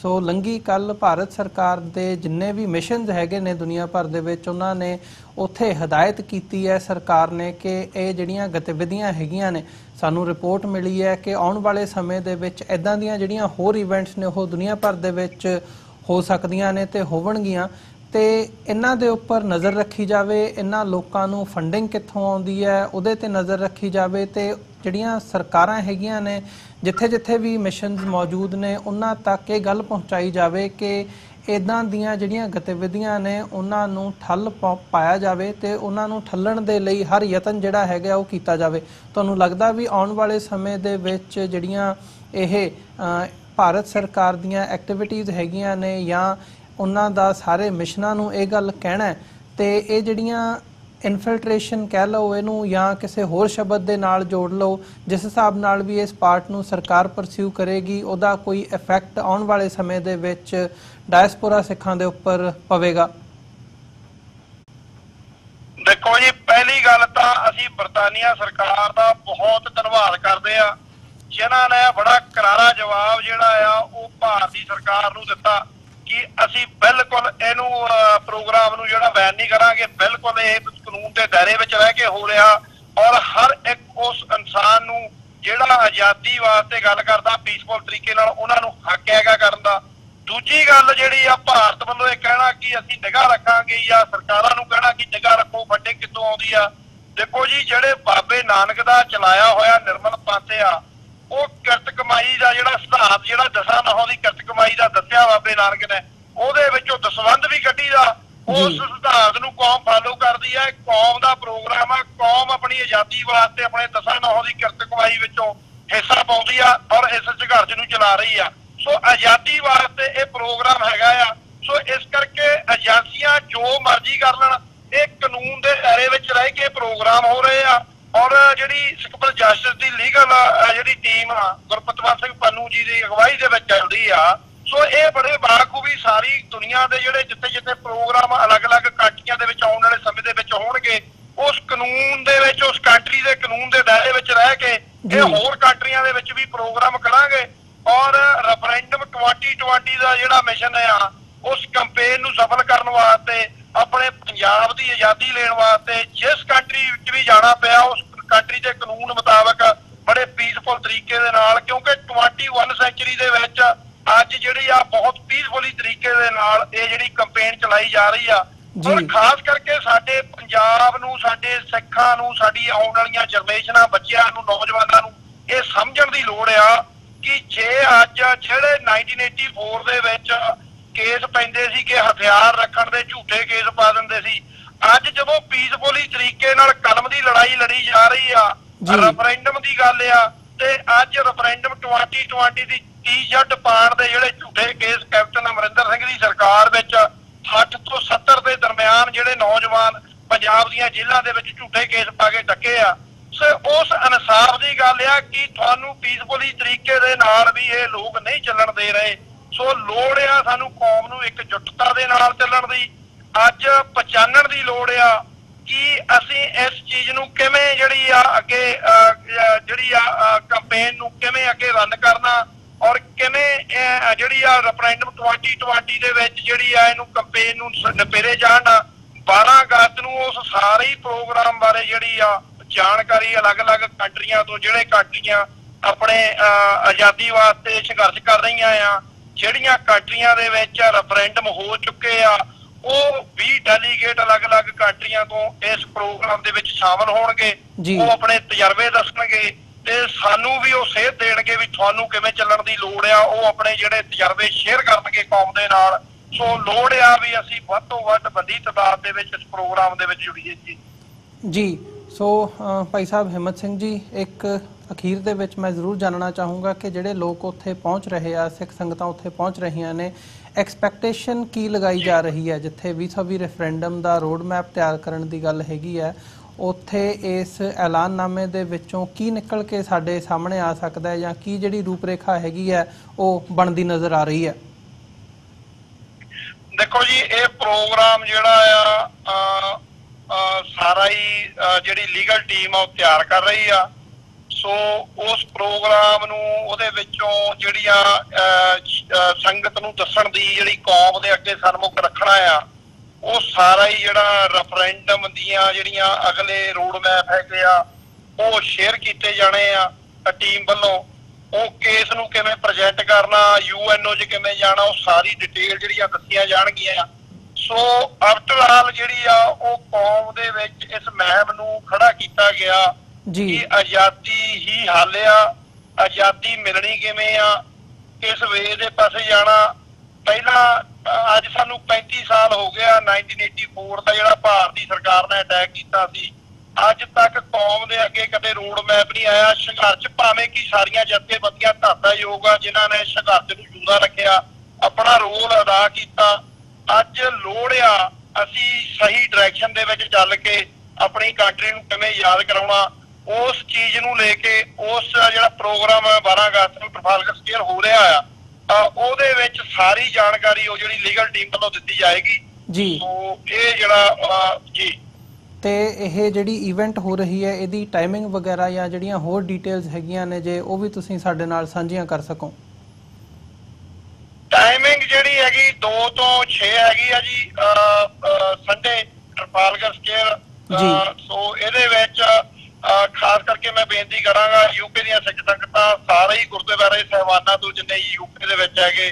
ਸੋ ਲੰਘੀ ਕੱਲ ਭਾਰਤ ਸਰਕਾਰ ਦੇ ਜਿੰਨੇ ਵੀ ਮਿਸ਼ਨਸ ਹੈਗੇ ਨੇ ਦੁਨੀਆ ਭਰ ਦੇ ਵਿੱਚ, ਉਹਨਾਂ ਨੇ ਉੱਥੇ ਹਦਾਇਤ ਕੀਤੀ ਹੈ ਸਰਕਾਰ ਨੇ ਕਿ ਇਹ ਜਿਹੜੀਆਂ ਗਤੀਵਿਧੀਆਂ ਹੈਗੀਆਂ ਨੇ, ਸਾਨੂੰ ਰਿਪੋਰਟ ਮਿਲੀ ਹੈ ਕਿ ਆਉਣ ਵਾਲੇ ਸਮੇਂ ਦੇ ਵਿੱਚ ਇੱਦਾਂ ਦੀਆਂ ਜਿਹੜੀਆਂ ਹੋਰ ਇਵੈਂਟਸ ਨੇ ਉਹ ਦੁਨੀਆ ਭਰ ਦੇ ਵਿੱਚ ਹੋ ਸਕਦੀਆਂ ਨੇ ਤੇ ਹੋਵਣਗੀਆਂ, ਤੇ ਇਹਨਾਂ ਦੇ ਉੱਪਰ ਨਜ਼ਰ ਰੱਖੀ ਜਾਵੇ, ਇਹਨਾਂ ਲੋਕਾਂ ਨੂੰ ਫੰਡਿੰਗ ਕਿੱਥੋਂ ਆਉਂਦੀ ਹੈ ਉਹਦੇ ਤੇ ਨਜ਼ਰ ਰੱਖੀ ਜਾਵੇ, ਤੇ ਜਿਹੜੀਆਂ ਸਰਕਾਰਾਂ ਹੈਗੀਆਂ ਨੇ ਜਿੱਥੇ ਜਿੱਥੇ ਵੀ ਮਿਸ਼ਨਸ ਮੌਜੂਦ ਨੇ ਉਹਨਾਂ ਤੱਕ ਇਹ ਗੱਲ ਪਹੁੰਚਾਈ ਜਾਵੇ ਕਿ ਇੱਦਾਂ ਦੀਆਂ ਜਿਹੜੀਆਂ ਗਤੀਵਿਧੀਆਂ ਨੇ ਉਹਨਾਂ ਨੂੰ ਠੱਲ ਪਾਇਆ ਜਾਵੇ ਤੇ ਉਹਨਾਂ ਨੂੰ ਠੱਲਣ ਦੇ ਲਈ ਹਰ ਯਤਨ ਜਿਹੜਾ ਹੈਗਾ ਉਹ ਕੀਤਾ ਜਾਵੇ। ਤੁਹਾਨੂੰ ਲੱਗਦਾ ਵੀ ਆਉਣ ਵਾਲੇ ਸਮੇਂ ਦੇ ਵਿੱਚ ਜਿਹੜੀਆਂ ਇਹ ਭਾਰਤ ਸਰਕਾਰ ਦੀਆਂ ਐਕਟੀਵਿਟੀਜ਼ ਹੈਗੀਆਂ ਨੇ ਜਾਂ ਉਹਨਾਂ ਦਾ ਸਾਰੇ ਮਿਸ਼ਨਾਂ ਨੂੰ ਇਹ ਗੱਲ ਕਹਿਣਾ ਤੇ ਇਹ ਜਿਹੜੀਆਂ ਇਨਫਿਲਟ੍ਰੇਸ਼ਨ ਕਹਿ ਲਓ ਇਹਨੂੰ ਜਾਂ ਕਿਸੇ ਹੋਰ ਸ਼ਬਦ ਦੇ ਨਾਲ ਜੋੜ ਲਓ, ਜਿਸ ਹਿਸਾਬ ਨਾਲ ਵੀ ਇਸ ਪਾਰਟ ਨੂੰ ਸਰਕਾਰ ਪਰਸਿਊ ਕਰੇਗੀ ਉਹਦਾ ਕੋਈ ਇਫੈਕਟ ਆਉਣ ਵਾਲੇ ਸਮੇਂ ਦੇ ਵਿੱਚ ਡਾਇਸਪੋਰਾ ਸਿੱਖਾਂ ਦੇ ਉੱਪਰ ਪਵੇਗਾ? ਦੇਖੋ ਜੀ, ਪਹਿਲੀ ਗੱਲ ਤਾਂ ਅਸੀਂ ਬਰਤਾਨੀਆ ਸਰਕਾਰ ਦਾ ਬਹੁਤ ਧੰਨਵਾਦ ਕਰਦੇ ਆ ਜਿਨ੍ਹਾਂ ਨੇ ਬੜਾ ਕਰਾਰਾ ਜਵਾਬ ਜਿਹੜਾ ਆ ਉਹ ਭਾਰਤੀ ਸਰਕਾਰ ਨੂੰ ਦਿੱਤਾ ਕਿ ਅਸੀਂ ਬਿਲਕੁਲ ਇਹਨੂੰ ਪ੍ਰੋਗਰਾਮ ਨੂੰ ਜਿਹੜਾ ਬੈਨ ਨਹੀਂ ਕਰਾਂਗੇ, ਬਿਲਕੁਲ ਇਹ ਕਾਨੂੰਨ ਦੇ ਦਾਇਰੇ ਵਿੱਚ ਰਹਿ ਕੇ ਹੋ ਰਿਹਾ ਔਰ ਹਰ ਇੱਕ ਉਸ ਇਨਸਾਨ ਨੂੰ ਜਿਹੜਾ ਆਜ਼ਾਦੀ ਵਾਸਤੇ ਗੱਲ ਕਰਦਾ ਪੀਸਫੁਲ ਤਰੀਕੇ ਨਾਲ ਉਹਨਾਂ ਨੂੰ ਹੱਕ ਹੈਗਾ ਕਰਨ ਦਾ। ਦੂਜੀ ਗੱਲ ਜਿਹੜੀ ਆ ਭਾਰਤ ਵੱਲੋਂ ਇਹ ਕਹਿਣਾ ਕਿ ਅਸੀਂ ਨਿਗਾਹ ਰੱਖਾਂਗੇ ਜਾਂ ਸਰਕਾਰਾਂ ਨੂੰ ਕਹਿਣਾ ਕਿ ਨਿਗਾਹ ਰੱਖੋ ਫੰਡਿੰਗ ਕਿੱਥੋਂ ਆਉਂਦੀ ਆ। ਦੇਖੋ ਜੀ, ਜਿਹੜੇ ਬਾਬੇ ਨਾਨਕ ਦਾ ਚਲਾਇਆ ਹੋਇਆ ਨਿਰਮਲ ਪੰਥ ਆ ਉਹ ਕਿਰਤ ਕਮਾਈ ਦਾ ਜਿਹੜਾ ਸਿਧਾਂਤ ਜਿਹੜਾ ਦਸਾਂ ਨਹੁੰ ਦੀ ਕਿਰਤ ਕਮਾਈ ਦਾ ਦੱਸਿਆ ਬਾਬੇ ਨਾਨਕ ਨੇ, ਉਹਦੇ ਵਿੱਚੋਂ ਦਸਵੰਧ ਵੀ ਕੱਢੀ ਦਾ। ਉਸ ਸਿਧਾਂਤ ਨੂੰ ਕੌਮ ਫਾਲੋ ਕਰਦੀ ਹੈ, ਕੌਮ ਦਾ ਪ੍ਰੋਗਰਾਮ ਆ, ਕੌਮ ਆਪਣੀ ਆਜ਼ਾਦੀ ਵਾਸਤੇ ਆਪਣੇ ਦਸਾਂ ਨਹੁੰ ਦੀ ਕਿਰਤ ਕਮਾਈ ਵਿੱਚੋਂ ਹਿੱਸਾ ਪਾਉਂਦੀ ਆ ਔਰ ਇਸ ਸੰਘਰਸ਼ ਨੂੰ ਚਲਾ ਰਹੀ ਆ। ਸੋ ਆਜ਼ਾਦੀ ਵਾਸਤੇ ਇਹ ਪ੍ਰੋਗਰਾਮ ਹੈਗਾ ਆ। ਸੋ ਇਸ ਕਰਕੇ ਏਜੰਸੀਆਂ ਜੋ ਮਰਜ਼ੀ ਕਰ ਲੈਣ, ਇਹ ਕਾਨੂੰਨ ਦੇ ਦਾਇਰੇ ਵਿੱਚ ਰਹਿ ਕੇ ਪ੍ਰੋਗਰਾਮ ਹੋ ਰਹੇ ਆ ਔਰ ਜਿਹੜੀ ਸਿਵਲ ਜਸਟਿਸ ਦੀ ਲੀਗਲ ਜਿਹੜੀ ਟੀਮ ਆ ਗੁਰਪਤਵੰਤ ਸਿੰਘ ਪੰਨੂ ਜੀ ਦੀ ਅਗਵਾਈ ਦੇ ਵਿੱਚ ਚੱਲਦੀ ਆ। ਸੋ ਇਹ ਬੜੇ ਬਾਖੂਬੀ ਸਾਰੀ ਦੁਨੀਆ ਦੇ ਜਿਹੜੇ ਜਿੱਥੇ ਜਿੱਥੇ ਪ੍ਰੋਗਰਾਮ ਅਲੱਗ-ਅਲੱਗ ਕੰਟਰੀਆਂ ਦੇ ਵਿੱਚ ਆਉਣ ਵਾਲੇ ਸਮੇਂ ਦੇ ਵਿੱਚ ਹੋਣਗੇ, ਉਸ ਕਾਨੂੰਨ ਦੇ ਵਿੱਚ ਉਸ ਕੰਟਰੀ ਦੇ ਕਾਨੂੰਨ ਦੇ ਦਾਇਰੇ ਵਿੱਚ ਰਹਿ ਕੇ ਇਹ ਹੋਰ ਕੰਟਰੀਆਂ ਦੇ ਵਿੱਚ ਵੀ ਪ੍ਰੋਗਰਾਮ ਕਰਾਂਗੇ ਔਰ ਰੈਫਰੈਂਡਮ 2020 ਦਾ ਜਿਹੜਾ ਮਿਸ਼ਨ ਆ ਉਸ ਕੰਪੇਨ ਨੂੰ ਸਫਲ ਕਰਨ ਵਾਸਤੇ ਆਪਣੇ ਪੰਜਾਬ ਦੀ ਆਜ਼ਾਦੀ ਲੈਣ ਵਾਸਤੇ ਜਿਸ ਕੰਟਰੀ ਵਿੱਚ ਵੀ ਜਾਣਾ ਪਿਆ ਉਸ ਕੰਟਰੀ ਦੇ ਕਾਨੂੰਨ ਮੁਤਾਬਕ ਬੜੇ ਪੀਸਫੁਲ ਤਰੀਕੇ ਦੇ ਨਾਲ, ਕਿਉਂਕਿ 21 ਸੈਂਚੁਰੀ ਦੇ ਵਿੱਚ ਅੱਜ ਜਿਹੜੀ ਆ ਬਹੁਤ ਪੀਸਫੁਲੀ ਤਰੀਕੇ ਦੇ ਨਾਲ ਇਹ ਜਿਹੜੀ ਕੰਪੇਨ ਚਲਾਈ ਜਾ ਰਹੀ ਆ ਔਰ ਖਾਸ ਕਰਕੇ ਸਾਡੇ ਪੰਜਾਬ ਨੂੰ, ਸਾਡੇ ਸਿੱਖਾਂ ਨੂੰ, ਸਾਡੀ ਆਉਣ ਵਾਲੀਆਂ ਜਨਰੇਸ਼ਨਾਂ, ਬੱਚਿਆਂ ਨੂੰ, ਨੌਜਵਾਨਾਂ ਨੂੰ ਇਹ ਸਮਝਣ ਦੀ ਲੋੜ ਆ ਕਿ ਜੇ ਅੱਜ ਜਿਹੜੇ 1984 ਦੇ ਵਿੱਚ ਕੇਸ ਪੈਂਦੇ ਸੀ ਕਿ ਹਥਿਆਰ ਰੱਖਣ ਦੇ ਝੂਠੇ ਕੇਸ ਪਾ ਦਿੰਦੇ ਸੀ, ਅੱਜ ਜਦੋਂ ਪੀਸਫੁਲੀ ਤਰੀਕੇ ਨਾਲ ਕਲਮ ਦੀ ਲੜਾਈ ਲੜੀ ਜਾ ਰਹੀ ਆ, ਰੈਫਰੈਂਡਮ ਦੀ ਗੱਲ ਆ, ਤੇ ਅੱਜ ਰੈਫਰੈਂਡਮ 2020 ਦੀ ਟੀ-ਸ਼ਰਟ ਪਾਉਣ ਦੇ ਜਿਹੜੇ ਝੂਠੇ ਕੇਸ ਕੈਪਟਨ ਅਮਰਿੰਦਰ ਸਿੰਘ ਦੀ ਸਰਕਾਰ ਵਿੱਚ 60 ਤੋਂ 70 ਦੇ ਦਰਮਿਆਨ ਜਿਹੜੇ ਨੌਜਵਾਨ ਪੰਜਾਬ ਦੀਆਂ ਜੇਲ੍ਹਾਂ ਦੇ ਵਿੱਚ ਝੂਠੇ ਕੇਸ ਪਾ ਕੇ ਡੱਕੇ ਆ। ਸੋ ਉਸ ਇਨਸਾਫ ਦੀ ਗੱਲ ਆ ਕਿ ਤੁਹਾਨੂੰ ਪੀਸਫੁਲੀ ਤਰੀਕੇ ਦੇ ਨਾਲ ਵੀ ਇਹ ਲੋਕ ਨਹੀਂ ਚੱਲਣ ਦੇ ਰਹੇ। ਸੋ ਲੋੜ ਆ ਸਾਨੂੰ ਕੌਮ ਨੂੰ ਇਕਜੁੱਟਤਾ ਦੇ ਨਾਲ ਚੱਲਣ ਦੀ, ਅੱਜ ਪਛਾਣਨ ਦੀ ਲੋੜ ਆ ਕਿ ਅਸੀਂ ਇਸ ਚੀਜ਼ ਨੂੰ ਕਿਵੇਂ ਜਿਹੜੀ ਆ ਅੱਗੇ ਜਿਹੜੀ ਆ ਕੰਪੇਨ ਨੂੰ ਕਿਵੇਂ ਅੱਗੇ ਰਨ ਕਰਨਾ ਔਰ ਕਿਵੇਂ ਜਿਹੜੀ ਆ ਰੈਫਰੈਂਡਮ 2020 ਦੇ ਵਿੱਚ ਜਿਹੜੀ ਆ ਇਹਨੂੰ ਕੰਪੇਨ ਨੂੰ ਨਿਪੇਰੇ ਜਾਣ। 12 ਅਗਸਤ ਨੂੰ ਉਸ ਸਾਰੇ ਹੀ ਪ੍ਰੋਗਰਾਮ ਬਾਰੇ ਜਿਹੜੀ ਆ ਜਾਣਕਾਰੀ ਅਲੱਗ-ਅਲੱਗ ਕੰਟਰੀਆਂ ਤੋਂ, ਜਿਹੜੇ ਕੰਟਰੀਆਂ ਆਪਣੇ ਆਜ਼ਾਦੀ ਵਾਸਤੇ ਸੰਘਰਸ਼ ਕਰ ਰਹੀਆਂ ਆ, ਜਿਹੜੀਆਂ ਕੰਟਰੀਆਂ ਦੇ ਵਿੱਚ ਰੈਫਰੈਂਡਮ ਹੋ ਚੁੱਕੇ ਆ, ਉਹ 20 ਡੈਲੀਗੇਟ ਅਲੱਗ-ਅਲੱਗ ਕੰਟਰੀਆਂ ਤੋਂ ਇਸ ਪ੍ਰੋਗਰਾਮ ਦੇ ਵਿੱਚ ਸ਼ਾਮਲ ਹੋਣਗੇ। ਉਹ ਆਪਣੇ ਤਜਰਬੇ ਦੱਸਣਗੇ ਤੇ ਸਾਨੂੰ ਵੀ ਉਹ ਸੇਧ ਦੇਣਗੇ ਵੀ ਤੁਹਾਨੂੰ ਕਿਵੇਂ ਚੱਲਣ ਦੀ ਲੋੜ ਆ। ਉਹ ਆਪਣੇ ਜਿਹੜੇ ਤਜਰਬੇ ਸ਼ੇਅਰ ਕਰਨਗੇ ਕੌਮ ਦੇ ਨਾਲ। ਸੋ ਲੋੜ ਆ ਵੀ ਅਸੀਂ ਵੱਧ ਤੋਂ ਵੱਧ ਵੱਡੀ ਤਾਦਾਦ ਦੇ ਵਿੱਚ ਇਸ ਪ੍ਰੋਗਰਾਮ ਦੇ ਵਿੱਚ ਜੁੜੀਏ ਜੀ। ਸੋ ਭਾਈ ਸਾਹਿਬ ਹਿੰਮਤ ਸਿੰਘ ਜੀ, ਇੱਕ ਅਖੀਰ ਦੇ ਵਿੱਚ ਮੈਂ ਜ਼ਰੂਰ ਜਾਣਨਾ ਚਾਹੂੰਗਾ ਕਿ ਜਿਹੜੇ ਲੋਕ ਉੱਥੇ ਪਹੁੰਚ ਰਹੇ ਆ, ਸਿੱਖ ਸੰਗਤਾਂ ਉੱਥੇ ਪਹੁੰਚ ਰਹੀਆਂ ਨੇ, ਐਕਸਪੈਕਟੇਸ਼ਨ ਕੀ ਲਗਾਈ ਜਾ ਰਹੀ ਹੈ ਜਿੱਥੇ 2024 ਰੈਫਰੈਂਡਮ ਦਾ ਰੋਡ ਮੈਪ ਤਿਆਰ ਕਰਨ ਦੀ ਗੱਲ ਹੈਗੀ ਹੈ, ਉੱਥੇ ਇਸ ਐਲਾਨਨਾਮੇ ਦੇ ਵਿੱਚੋਂ ਕੀ ਨਿਕਲ ਕੇ ਸਾਡੇ ਸਾਹਮਣੇ ਆ ਸਕਦਾ ਹੈ ਜਾਂ ਕੀ ਜਿਹੜੀ ਰੂਪਰੇਖਾ ਹੈਗੀ ਹੈ ਉਹ ਬਣਦੀ ਨਜ਼ਰ ਆ ਰਹੀ ਹੈ? ਦੇਖੋ ਜੀ, ਇਹ ਪ੍ਰੋਗਰਾਮ ਜਿਹੜਾ ਆ ਸਾਰਾ ਹੀ ਜਿਹੜੀ ਲੀਗਲ ਟੀਮ ਆ ਉਹ ਤਿਆਰ ਕਰ ਰਹੀ ਆ। ਸੋ ਉਸ ਪ੍ਰੋਗਰਾਮ ਨੂੰ ਉਹਦੇ ਵਿੱਚੋਂ ਜਿਹੜੀਆਂ ਸੰਗਤ ਨੂੰ ਦੱਸਣ ਦੀ ਜਿਹੜੀ ਕੌਮ ਦੇ ਅੱਗੇ ਸਨਮੁਖ ਰੱਖਣਾ ਆ, ਉਹ ਸਾਰਾ ਹੀ ਜਿਹੜਾ ਰੈਫਰੈਂਡਮ ਦੀਆਂ ਜਿਹੜੀਆਂ ਅਗਲੇ ਰੋਡ ਮੈਪ ਹੈਗੇ ਆ ਉਹ ਸ਼ੇਅਰ ਕੀਤੇ ਜਾਣੇ ਆ ਟੀਮ ਵੱਲੋਂ। ਉਹ ਕੇਸ ਨੂੰ ਕਿਵੇਂ ਪ੍ਰੈਜ਼ੈਂਟ ਕਰਨਾ, UNO 'ਚ ਕਿਵੇਂ ਜਾਣਾ, ਉਹ ਸਾਰੀ ਡਿਟੇਲ ਜਿਹੜੀਆਂ ਦੱਸੀਆਂ ਜਾਣਗੀਆਂ। ਸੋ ਆਫਟਰ ਆਲ ਜਿਹੜੀ ਆ ਉਹ ਕੌਮ ਦੇ ਵਿੱਚ ਇਸ ਮੁਹਿੰਮ ਨੂੰ ਖੜਾ ਕੀਤਾ ਗਿਆ ਕਿ ਆਜ਼ਾਦੀ ਹੀ ਹੱਲ ਆ, ਆਜ਼ਾਦੀ ਮਿਲਣੀ ਕਿਵੇਂ ਆ, ਕਿਸ ਵੇ ਦੇ ਪਾਸੇ ਜਾਣਾ। ਪਹਿਲਾਂ ਅੱਜ ਸਾਨੂੰ 35 ਸਾਲ ਹੋ ਗਿਆ 1984 ਦਾ ਜਿਹੜਾ ਭਾਰਤੀ ਸਰਕਾਰ ਨੇ ਅਟੈਕ ਕੀਤਾ ਸੀ। ਅੱਜ ਤੱਕ ਕੌਮ ਦੇ ਅੱਗੇ ਕਦੇ ਰੋਡ ਮੈਪ ਨਹੀਂ ਆਇਆ। ਸੰਘਰਸ਼ ਭਾਵੇਂ ਕਿ ਸਾਰੀਆਂ ਜਥੇਬੰਦੀਆਂ ਧਾਰਨਾਯੋਗ ਆ ਜਿਨ੍ਹਾਂ ਨੇ ਸੰਘਰਸ਼ ਨੂੰ ਜਿਉਂਦਾ ਰੱਖਿਆ, ਆਪਣਾ ਰੋਲ ਅਦਾ ਕੀਤਾ। ਅੱਜ ਲੋੜ ਆ ਅਸੀਂ ਸਹੀ ਡਾਇਰੈਕਸ਼ਨ ਦੇ ਵਿੱਚ ਚੱਲ ਕੇ ਆਪਣੀ ਕੰਟਰੀ ਨੂੰ ਕਿਵੇਂ ਯਾਦ ਕਰਾਉਣਾ, ਉਸ ਚੀਜ਼ ਨੂੰ ਲੈ ਕੇ ਉਸ ਜਿਹੜਾ ਪ੍ਰੋਗਰਾਮ 12 ਅਗਸਤ ਨੂੰ ਟ੍ਰਫਾਲਗਰ ਸਕੁਆਇਰ ਹੋ ਰਿਹਾ ਆ, ਉਹਦੇ ਵਿੱਚ ਸਾਰੀ ਜਾਣਕਾਰੀ ਉਹ ਜਿਹੜੀ ਲੀਗਲ ਟੀਮ ਵੱਲੋਂ ਦਿੱਤੀ ਜਾਏਗੀ ਜੀ। ਸੋ ਇਹ ਜਿਹੜਾ ਜੀ ਤੇ ਇਹ ਜਿਹੜੀ ਇਵੈਂਟ ਹੋ ਰਹੀ ਹੈ ਇਹਦੀ ਟਾਈਮਿੰਗ ਵਗੈਰਾ ਜਾਂ ਜਿਹੜੀਆਂ ਹੋਰ ਡਿਟੇਲਸ ਹੈਗੀਆਂ ਨੇ ਜੇ ਉਹ ਵੀ ਤੁਸੀਂ ਸਾਡੇ ਨਾਲ ਸਾਂਝੀਆਂ ਕਰ ਸਕੋ। ਟਾਈਮਿੰਗ ਜਿਹੜੀ ਹੈਗੀ 2 ਤੋਂ 6 ਹੈਗੀ ਆ ਜੀ, ਸੰਡੇ ਟ੍ਰਫਾਲਗਰ ਸਕੁਆਇਰ ਜੀ। ਸੋ ਇਹਦੇ ਵਿੱਚ ਖਾਸ ਕਰਕੇ ਮੈਂ ਬੇਨਤੀ ਕਰਾਂਗਾ ਯੂਕੇ ਦੀਆਂ ਸਿੱਖ ਸੰਗਤਾਂ ਸਾਰੇ ਹੀ ਗੁਰਦੁਆਰੇ ਸਾਹਿਬਾਨਾਂ ਤੋਂ ਜਿੰਨੇ ਯੂਕੇ ਦੇ ਵਿੱਚ ਹੈਗੇ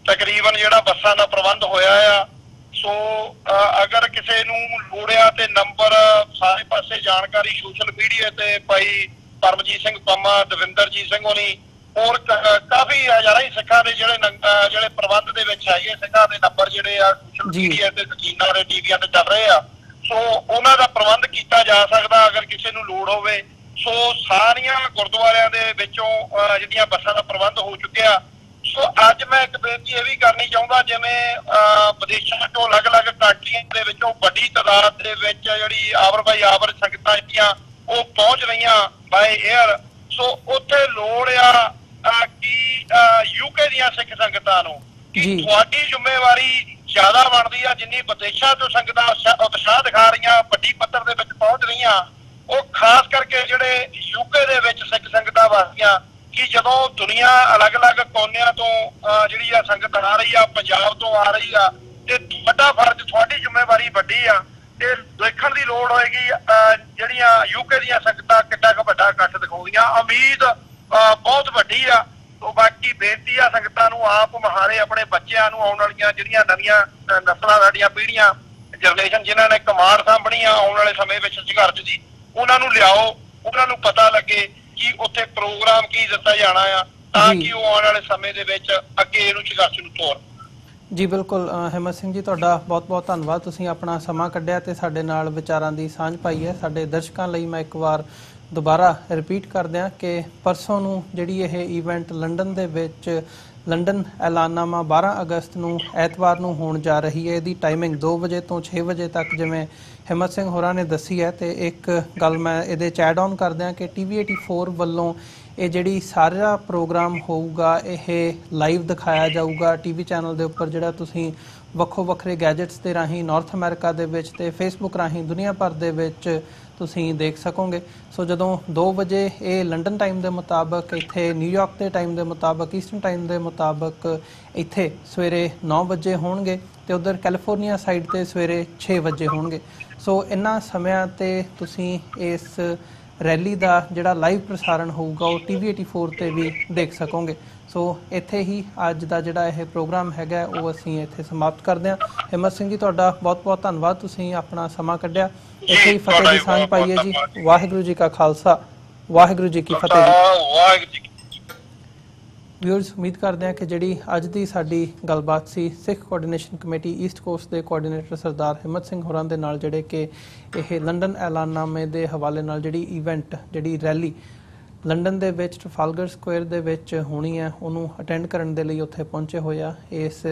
ਤਕਰੀਬਨ ਜਿਹੜਾ ਬੱਸਾਂ ਦਾ ਪ੍ਰਬੰਧ ਹੋਇਆ ਆ। ਸੋ ਅਗਰ ਕਿਸੇ ਨੂੰ ਲੋੜ ਆ ਤੇ ਨੰਬਰ ਸਾਰੇ ਪਾਸੇ ਜਾਣਕਾਰੀ ਸੋਸ਼ਲ ਮੀਡੀਆ ਤੇ ਭਾਈ ਪਰਮਜੀਤ ਸਿੰਘ ਪੰਮਾ, ਦਵਿੰਦਰਜੀਤ ਸਿੰਘ ਹੋਣੀ ਹੋਰ ਕਾਫੀ ਹਜ਼ਾਰਾਂ ਹੀ ਸਿੱਖਾਂ ਦੇ ਜਿਹੜੇ ਪ੍ਰਬੰਧ ਦੇ ਵਿੱਚ ਹੈਗੇ ਸਿੱਖਾਂ ਦੇ ਨੰਬਰ ਜਿਹੜੇ ਆ ਸੋਸ਼ਲ ਮੀਡੀਆ ਤੇ ਸਕਰੀਨਾਂ ਦੇ ਟੀਵੀਆਂ ਤੇ ਚੱਲ ਰਹੇ ਆ। ਸੋ ਉਹਨਾਂ ਦਾ ਪ੍ਰਬੰਧ ਕੀਤਾ ਜਾ ਸਕਦਾ ਅਗਰ ਕਿਸੇ ਨੂੰ ਲੋੜ ਹੋਵੇ। ਸੋ ਸਾਰੀਆਂ ਗੁਰਦੁਆਰਿਆਂ ਦੇ ਵਿੱਚੋਂ ਜਿਹੜੀਆਂ ਬੱਸਾਂ ਦਾ ਪ੍ਰਬੰਧ ਹੋ ਚੁੱਕਿਆ। ਸੋ ਅੱਜ ਮੈਂ ਇੱਕ ਬੇਨਤੀ ਇਹ ਵੀ ਕਰਨੀ ਚਾਹੁੰਦਾ, ਜਿਵੇਂ ਵਿਦੇਸ਼ਾਂ ਤੋਂ ਅਲੱਗ-ਅਲੱਗ ਕੰਟਰੀਆਂ ਦੇ ਵਿੱਚੋਂ ਵੱਡੀ ਤਾਦਾਦ ਦੇ ਵਿੱਚ ਜਿਹੜੀ ਆਵਰ ਬਾਈ ਆਵਰ ਸੰਗਤਾਂ ਜਿਹੜੀਆਂ ਉਹ ਪਹੁੰਚ ਰਹੀਆਂ ਬਾਏ ਏਅਰ। ਸੋ ਉੱਥੇ ਲੋੜ ਆ ਕਿ ਯੂਕੇ ਦੀਆਂ ਸਿੱਖ ਸੰਗਤਾਂ ਨੂੰ ਕਿ ਤੁਹਾਡੀ ਜ਼ਿੰਮੇਵਾਰੀ ਜ਼ਿਆਦਾ ਬਣਦੀ ਆ ਜਿੰਨੀ ਵਿਦੇਸ਼ਾਂ ਤੋਂ ਸੰਗਤਾਂ ਉਤਸ਼ਾਹ ਦਿਖਾ ਰਹੀਆਂ ਵੱਡੀ ਪੱਧਰ ਦੇ ਵਿੱਚ ਪਹੁੰਚ ਰਹੀਆਂ। ਉਹ ਖਾਸ ਕਰਕੇ ਜਿਹੜੇ ਯੂਕੇ ਦੇ ਵਿੱਚ ਸਿੱਖ ਸੰਗਤਾਂ ਵਸਦੀਆਂ ਕਿ ਜਦੋਂ ਦੁਨੀਆ ਅਲੱਗ-ਅਲੱਗ ਕੋਨਿਆਂ ਤੋਂ ਜਿਹੜੀ ਆ ਸੰਗਤ ਆ ਰਹੀ ਆ, ਪੰਜਾਬ ਤੋਂ ਆ ਰਹੀ ਆ, ਤੇ ਵੱਡਾ ਫਰਜ਼ ਤੁਹਾਡੀ ਜ਼ਿੰਮੇਵਾਰੀ ਵੱਡੀ ਆ ਤੇ ਦੇਖਣ ਦੀ ਲੋੜ ਹੋਏਗੀ ਜਿਹੜੀਆਂ ਯੂਕੇ ਦੀਆਂ ਸੰਗਤਾਂ ਕਿੱਡਾ ਕੁ ਵੱਡਾ ਇਕੱਠ ਦਿਖਾਉਂਦੀਆਂ। ਉਮੀਦ ਬਹੁਤ ਵੱਡੀ ਆ। ਸੋ ਬਾਕੀ ਬੇਨਤੀ ਆ ਸੰਗਤਾਂ ਨੂੰ ਆਪ ਮਹਾਰੇ ਆਪਣੇ ਬੱਚਿਆਂ ਨੂੰ, ਆਉਣ ਵਾਲੀਆਂ ਜਿਹੜੀਆਂ ਨਵੀਆਂ ਨਸਲਾਂ ਸਾਡੀਆਂ ਪੀੜ੍ਹੀਆਂ ਜਨਰੇਸ਼ਨ ਜਿਨ੍ਹਾਂ ਨੇ ਕਮਾਂਡ ਸਾਂਭਣੀ ਆ ਆਉਣ ਵਾਲੇ ਸਮੇਂ ਵਿੱਚ ਸੰਘਰਸ਼ ਦੀ, ਉਹਨਾਂ ਨੂੰ ਲਿਆਓ, ਉਹਨਾਂ ਨੂੰ ਪਤਾ ਲੱਗੇ ਕਿ ਉੱਥੇ ਪ੍ਰੋਗਰਾਮ ਕੀ ਦਿੱਤਾ ਜਾਣਾ ਆ ਤਾਂ ਕਿ ਉਹ ਆਉਣ ਵਾਲੇ ਸਮੇਂ ਦੇ ਵਿੱਚ ਅੱਗੇ ਇਹਨੂੰ ਸੰਘਰਸ਼ ਨੂੰ ਤੋਰਨ। ਜੀ ਬਿਲਕੁਲ ਹਿੰਮਤ ਸਿੰਘ ਜੀ, ਤੁਹਾਡਾ ਬਹੁਤ-ਬਹੁਤ ਧੰਨਵਾਦ। ਤੁਸੀਂ ਆਪਣਾ ਸਮਾਂ ਕੱਢਿਆ ਤੇ ਸਾਡੇ ਨਾਲ ਵਿਚਾਰਾਂ ਦੀ ਸਾਂਝ ਪਾਈ ਹੈ। ਸਾਡੇ ਦਰਸ਼ਕਾਂ ਲਈ ਮੈਂ ਇੱਕ ਵਾਰ ਦੁਬਾਰਾ ਰਿਪੀਟ ਕਰ ਦਿਆਂ ਕਿ ਪਰਸੋਂ ਨੂੰ ਜਿਹੜੀ ਇਹ ਇਵੈਂਟ ਲੰਡਨ ਦੇ ਵਿੱਚ ਲੰਡਨ ਐਲਾਨਨਾਮਾ 12 ਅਗਸਤ ਨੂੰ ਐਤਵਾਰ ਨੂੰ ਹੋਣ ਜਾ ਰਹੀ ਹੈ। ਇਹਦੀ ਟਾਈਮਿੰਗ 2 ਵਜੇ ਤੋਂ 6 ਵਜੇ ਤੱਕ ਜਿਵੇਂ ਹਿੰਮਤ ਸਿੰਘ ਹੋਰਾਂ ਨੇ ਦੱਸੀ ਹੈ। ਤੇ ਇੱਕ ਗੱਲ ਮੈਂ ਇਹਦੇ 'ਚ ਐਡ ਆਨ ਕਰ ਦਿਆਂ ਕਿ TV84 ਵੱਲੋਂ ਇਹ ਜਿਹੜੀ ਸਾਰਾ ਪ੍ਰੋਗਰਾਮ ਹੋਊਗਾ ਇਹ ਲਾਈਵ ਦਿਖਾਇਆ ਜਾਊਗਾ TV ਚੈਨਲ ਦੇ ਉੱਪਰ, ਜਿਹੜਾ ਤੁਸੀਂ ਵੱਖੋ ਵੱਖਰੇ ਗੈਜਟਸ ਦੇ ਰਾਹੀਂ ਨਾਰਥ ਅਮਰੀਕਾ ਦੇ ਵਿੱਚ ਤੇ ਫੇਸਬੁੱਕ ਰਾਹੀਂ ਦੁਨੀਆ ਭਰ ਦੇ ਵਿੱਚ ਤੁਸੀਂ ਦੇਖ ਸਕੋਗੇ। ਸੋ ਜਦੋਂ 2 ਵਜੇ ਇਹ ਲੰਡਨ ਟਾਈਮ ਦੇ ਮੁਤਾਬਕ, ਇੱਥੇ ਨਿਊਯਾਰਕ ਦੇ ਟਾਈਮ ਦੇ ਮੁਤਾਬਕ, ਈਸਟਰਨ ਟਾਈਮ ਦੇ ਮੁਤਾਬਕ ਇੱਥੇ ਸਵੇਰੇ 9 ਵਜੇ ਹੋਣਗੇ ਤੇ ਉਧਰ ਕੈਲੀਫੋਰਨੀਆ ਸਾਈਡ ਤੇ ਸਵੇਰੇ 6 ਵਜੇ ਹੋਣਗੇ। ਸੋ ਇਹਨਾਂ ਸਮਿਆਂ ਤੇ ਤੁਸੀਂ ਇਸ ਰੈਲੀ ਦਾ ਜਿਹੜਾ ਲਾਈਵ ਪ੍ਰਸਾਰਣ ਹੋਊਗਾ ਉਹ TV84 ਤੇ ਵੀ ਦੇਖ ਸਕੋਗੇ। ਸੋ ਇੱਥੇ ਹੀ ਅੱਜ ਦਾ ਜਿਹੜਾ ਇਹ ਪ੍ਰੋਗਰਾਮ ਹੈਗਾ ਉਹ ਅਸੀਂ ਇੱਥੇ ਸਮਾਪਤ ਕਰਦੇ ਹਾਂ। ਹਿੰਮਤ ਸਿੰਘ ਜੀ, ਤੁਹਾਡਾ ਬਹੁਤ-ਬਹੁਤ ਧੰਨਵਾਦ, ਤੁਸੀਂ ਆਪਣਾ ਸਮਾਂ ਕੱਢਿਆ। ਇੱਥੇ ਹੀ ਫਤਿਹ ਦੀ ਸਾਂਝ ਪਾਈ ਹੈ ਜੀ। ਵਾਹਿਗੁਰੂ ਜੀ ਕਾ ਖਾਲਸਾ, ਵਾਹਿਗੁਰੂ ਜੀ ਕੀ ਫਤਿਹ ਜੀ। ਵਿਊਅਰਸ, ਉਮੀਦ ਕਰਦੇ ਹਾਂ ਕਿ ਜਿਹੜੀ ਅੱਜ ਦੀ ਸਾਡੀ ਗੱਲਬਾਤ ਸੀ ਸਿੱਖ ਕੋਆਰਡੀਨੇਸ਼ਨ ਕਮੇਟੀ ਈਸਟ ਕੋਸਟ ਦੇ ਕੋਆਰਡੀਨੇਟਰ ਸਰਦਾਰ ਹਿੰਮਤ ਸਿੰਘ ਹੋਰਾਂ ਦੇ ਨਾਲ, ਜਿਹੜੇ ਕਿ ਇਹ ਲੰਡਨ ਐਲਾਨਨਾਮੇ ਦੇ ਹਵਾਲੇ ਨਾਲ ਜਿਹੜੀ ਇਵੈਂਟ, ਜਿਹੜੀ ਰੈਲੀ ਲੰਡਨ ਦੇ ਵਿੱਚ ਟ੍ਰਫਾਲਗਰ ਸਕੁਆਇਰ ਦੇ ਵਿੱਚ ਹੋਣੀ ਹੈ, ਉਹਨੂੰ ਅਟੈਂਡ ਕਰਨ ਦੇ ਲਈ ਉੱਥੇ ਪਹੁੰਚੇ ਹੋਏ ਆ। ਇਸ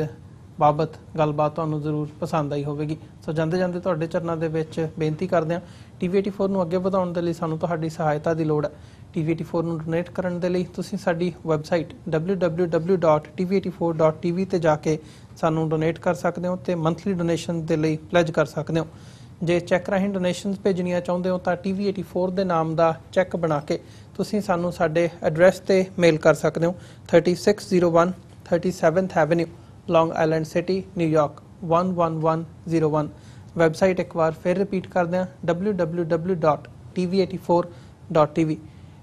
ਬਾਬਤ ਗੱਲਬਾਤ ਤੁਹਾਨੂੰ ਜ਼ਰੂਰ ਪਸੰਦ ਆਈ ਹੋਵੇਗੀ। ਸੋ ਜਾਂਦੇ ਜਾਂਦੇ ਤੁਹਾਡੇ ਚਰਨਾਂ ਦੇ ਵਿੱਚ ਬੇਨਤੀ ਕਰਦੇ ਹਾਂ, TV84 ਨੂੰ ਅੱਗੇ ਵਧਾਉਣ ਦੇ ਲਈ ਸਾਨੂੰ ਤੁਹਾਡੀ ਸਹਾਇਤਾ ਦੀ ਲੋੜ ਹੈ। TV84 ਨੂੰ ਡੋਨੇਟ ਕਰਨ ਦੇ ਲਈ ਤੁਸੀਂ ਸਾਡੀ ਵੈਬਸਾਈਟ www.tv84.tv ਤੇ ਜਾ ਕੇ ਸਾਨੂੰ ਡੋਨੇਟ ਕਰ ਸਕਦੇ ਹੋ ਤੇ ਮੰਥਲੀ ਡੋਨੇਸ਼ਨ ਦੇ ਲਈ ਪਲੇਜ ਕਰ ਸਕਦੇ ਹੋ। ਜੇ ਚੈੱਕ ਰਾਹੀਂ ਡੋਨੇਸ਼ਨਸ ਭੇਜਣੀਆਂ ਚਾਹੁੰਦੇ ਹੋ ਤਾਂ TV84 ਦੇ ਨਾਮ ਦਾ ਚੈੱਕ ਬਣਾ ਕੇ ਤੁਸੀਂ ਸਾਨੂੰ ਸਾਡੇ ਐਡਰੈਸ ਤੇ ਮੇਲ ਕਰ ਸਕਦੇ ਹੋ। 3601 37th ਐਵੇਨਿਊ, ਲੌਂਗ ਆਈਲੈਂਡ ਸਿਟੀ, ਨਿਊਯਾਰਕ 11101। ਵੈਬਸਾਈਟ ਇੱਕ ਵਾਰ ਫਿਰ ਰਿਪੀਟ ਕਰਦੇ ਹਾਂ, www.tv84.tv।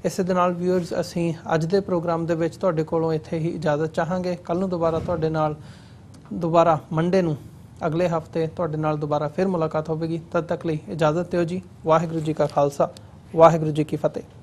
ਇਸੇ ਦੇ ਨਾਲ ਵਿਊਅਰਸ ਅਸੀਂ ਅੱਜ ਦੇ ਪ੍ਰੋਗਰਾਮ ਦੇ ਵਿੱਚ ਤੁਹਾਡੇ ਕੋਲੋਂ ਇੱਥੇ ਹੀ ਇਜਾਜ਼ਤ ਚਾਹਾਂਗੇ। ਕੱਲ ਨੂੰ ਦੁਬਾਰਾ ਤੁਹਾਡੇ ਨਾਲ ਮੰਡੇ ਨੂੰ ਅਗਲੇ ਹਫਤੇ ਤੁਹਾਡੇ ਨਾਲ ਦੁਬਾਰਾ ਫਿਰ ਮੁਲਾਕਾਤ ਹੋਵੇਗੀ। ਤਦ ਤੱਕ ਲਈ ਇਜਾਜ਼ਤ ਦਿਓ ਜੀ। ਵਾਹਿਗੁਰੂ ਜੀ ਕਾ ਖਾਲਸਾ, ਵਾਹਿਗੁਰੂ ਜੀ ਕੀ ਫਤਿਹ।